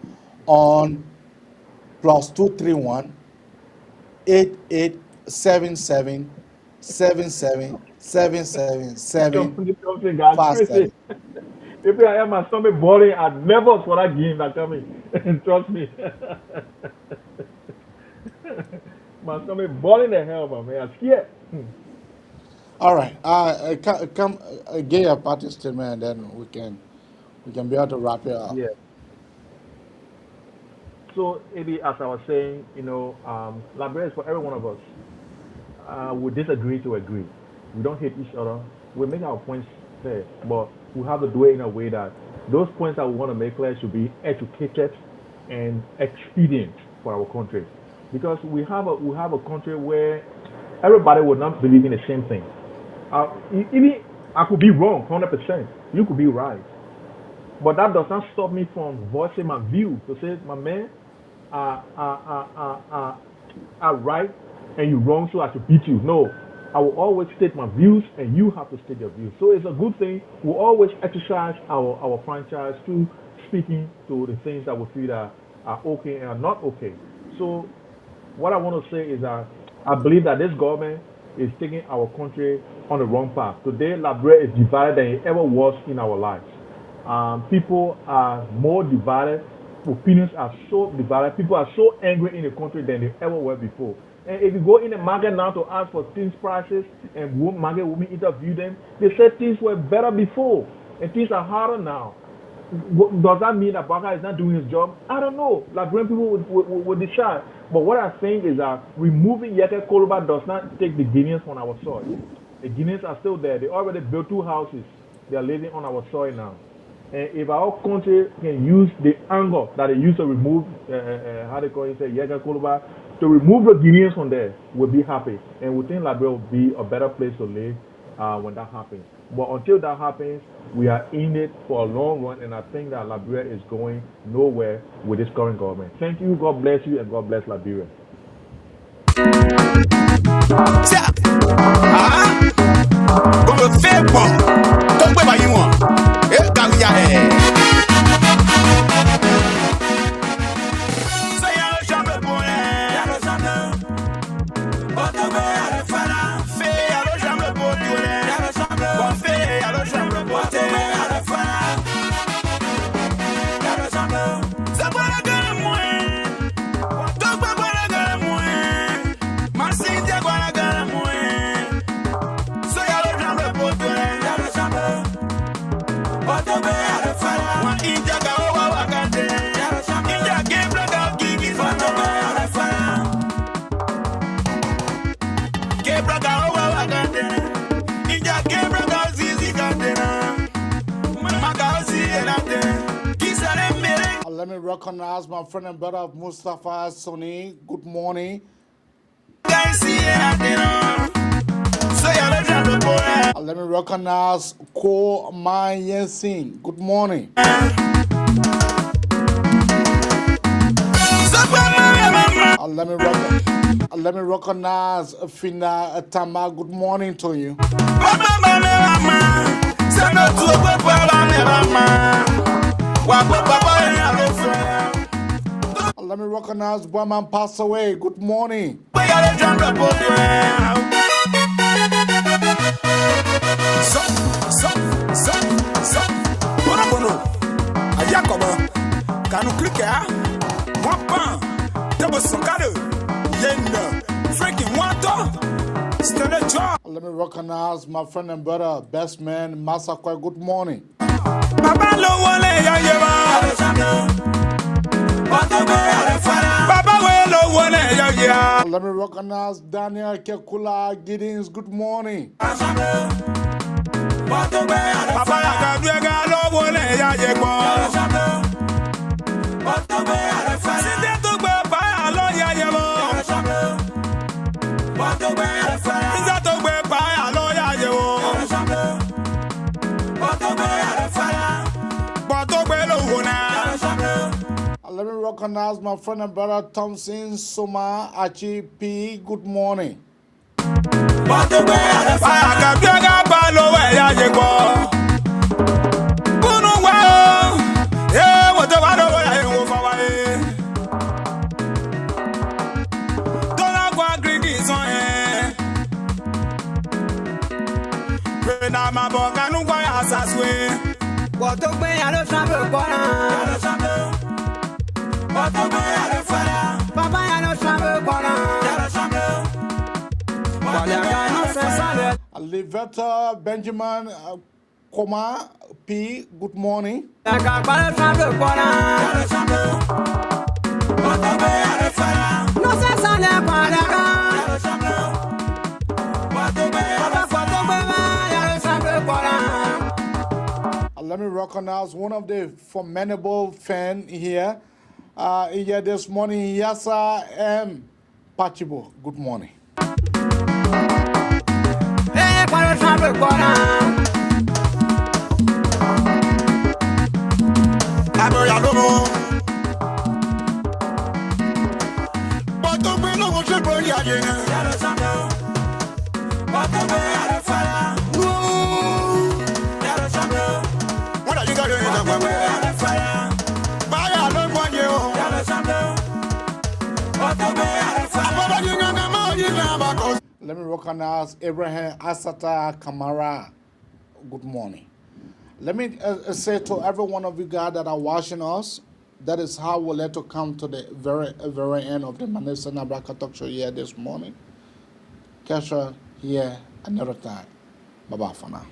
on +231 8877 7777 If I am my stomach boiling, I'd never for that game that coming. Trust me. My stomach boiling the hell, man. I'm scared. All right. Come get your party statement, and then we can be able to wrap it up. Yeah. So, maybe as I was saying, Liberia is for every one of us. We disagree to agree. We don't hate each other. We make our points clear, but we have to do it in a way that those points that we want to make clear should be educated and expedient for our country. Because we have a country where everybody would not believe in the same thing. Even I could be wrong 100%. You could be right. But that does not stop me from voicing my view to say, my man, are right and you wrong, so I should beat you. No, I will always state my views and you have to state your views. So it's a good thing. We'll always exercise our franchise through speaking to the things that we feel are okay and are not okay. So what I want to say is that I believe that this government is taking our country on the wrong path. Today, Liberia is divided than it ever was in our lives. People are more divided. Opinions are so divided. People are so angry in the country than they ever were before. And if you go in the market now to ask for things prices and market women interview them, they said things were better before and things are harder now. Does that mean that Baka is not doing his job? I don't know. Liberian people would decide. But what I think is that removing Yeke Kolubah does not take the Guineans from our soil. The Guineans are still there. They already built 2 houses. They are living on our soil now. And if our country can use the anger that they used to remove, Yeke Kolubah, to remove the Guineans from there, we'll be happy. And we think Liberia will be a better place to live when that happens. But until that happens, we are in it for a long run, and I think that Liberia is going nowhere with this current government. Thank you, God bless you, and God bless Liberia. Let me recognize my friend and brother Mustafa Soni. Good morning. Let me recognize Ko Mai Yensin. Good morning. Let me recognize Fina Tama. Good morning to you. Let me recognize Boyman passed away. Good morning. Let me recognize my friend and brother, best man, Masakwa. Good morning. Let me recognize Daniel Kekula Giddings. Good morning. Let me recognize my friend and brother Thompson Soma Achi P. Good morning. Fenama bonga nungwa ya saswe. Watogbe ya lo chambe kona. Watogbe ya le fara. Papa ya lo chambe kona. Livetta Benjamin Koma P, good morning. Let me recognize one of the formidable fans here. Here this morning, Yasa M. Pachibo. Good morning. Let me recognize Abraham Asata Kamara. Good morning. Let me say to every one of you guys that are watching us, that is how we'll let to come to the very end of the Manisa Nabraka Talk Show here this morning. Catch her here another time. Bye-bye for now.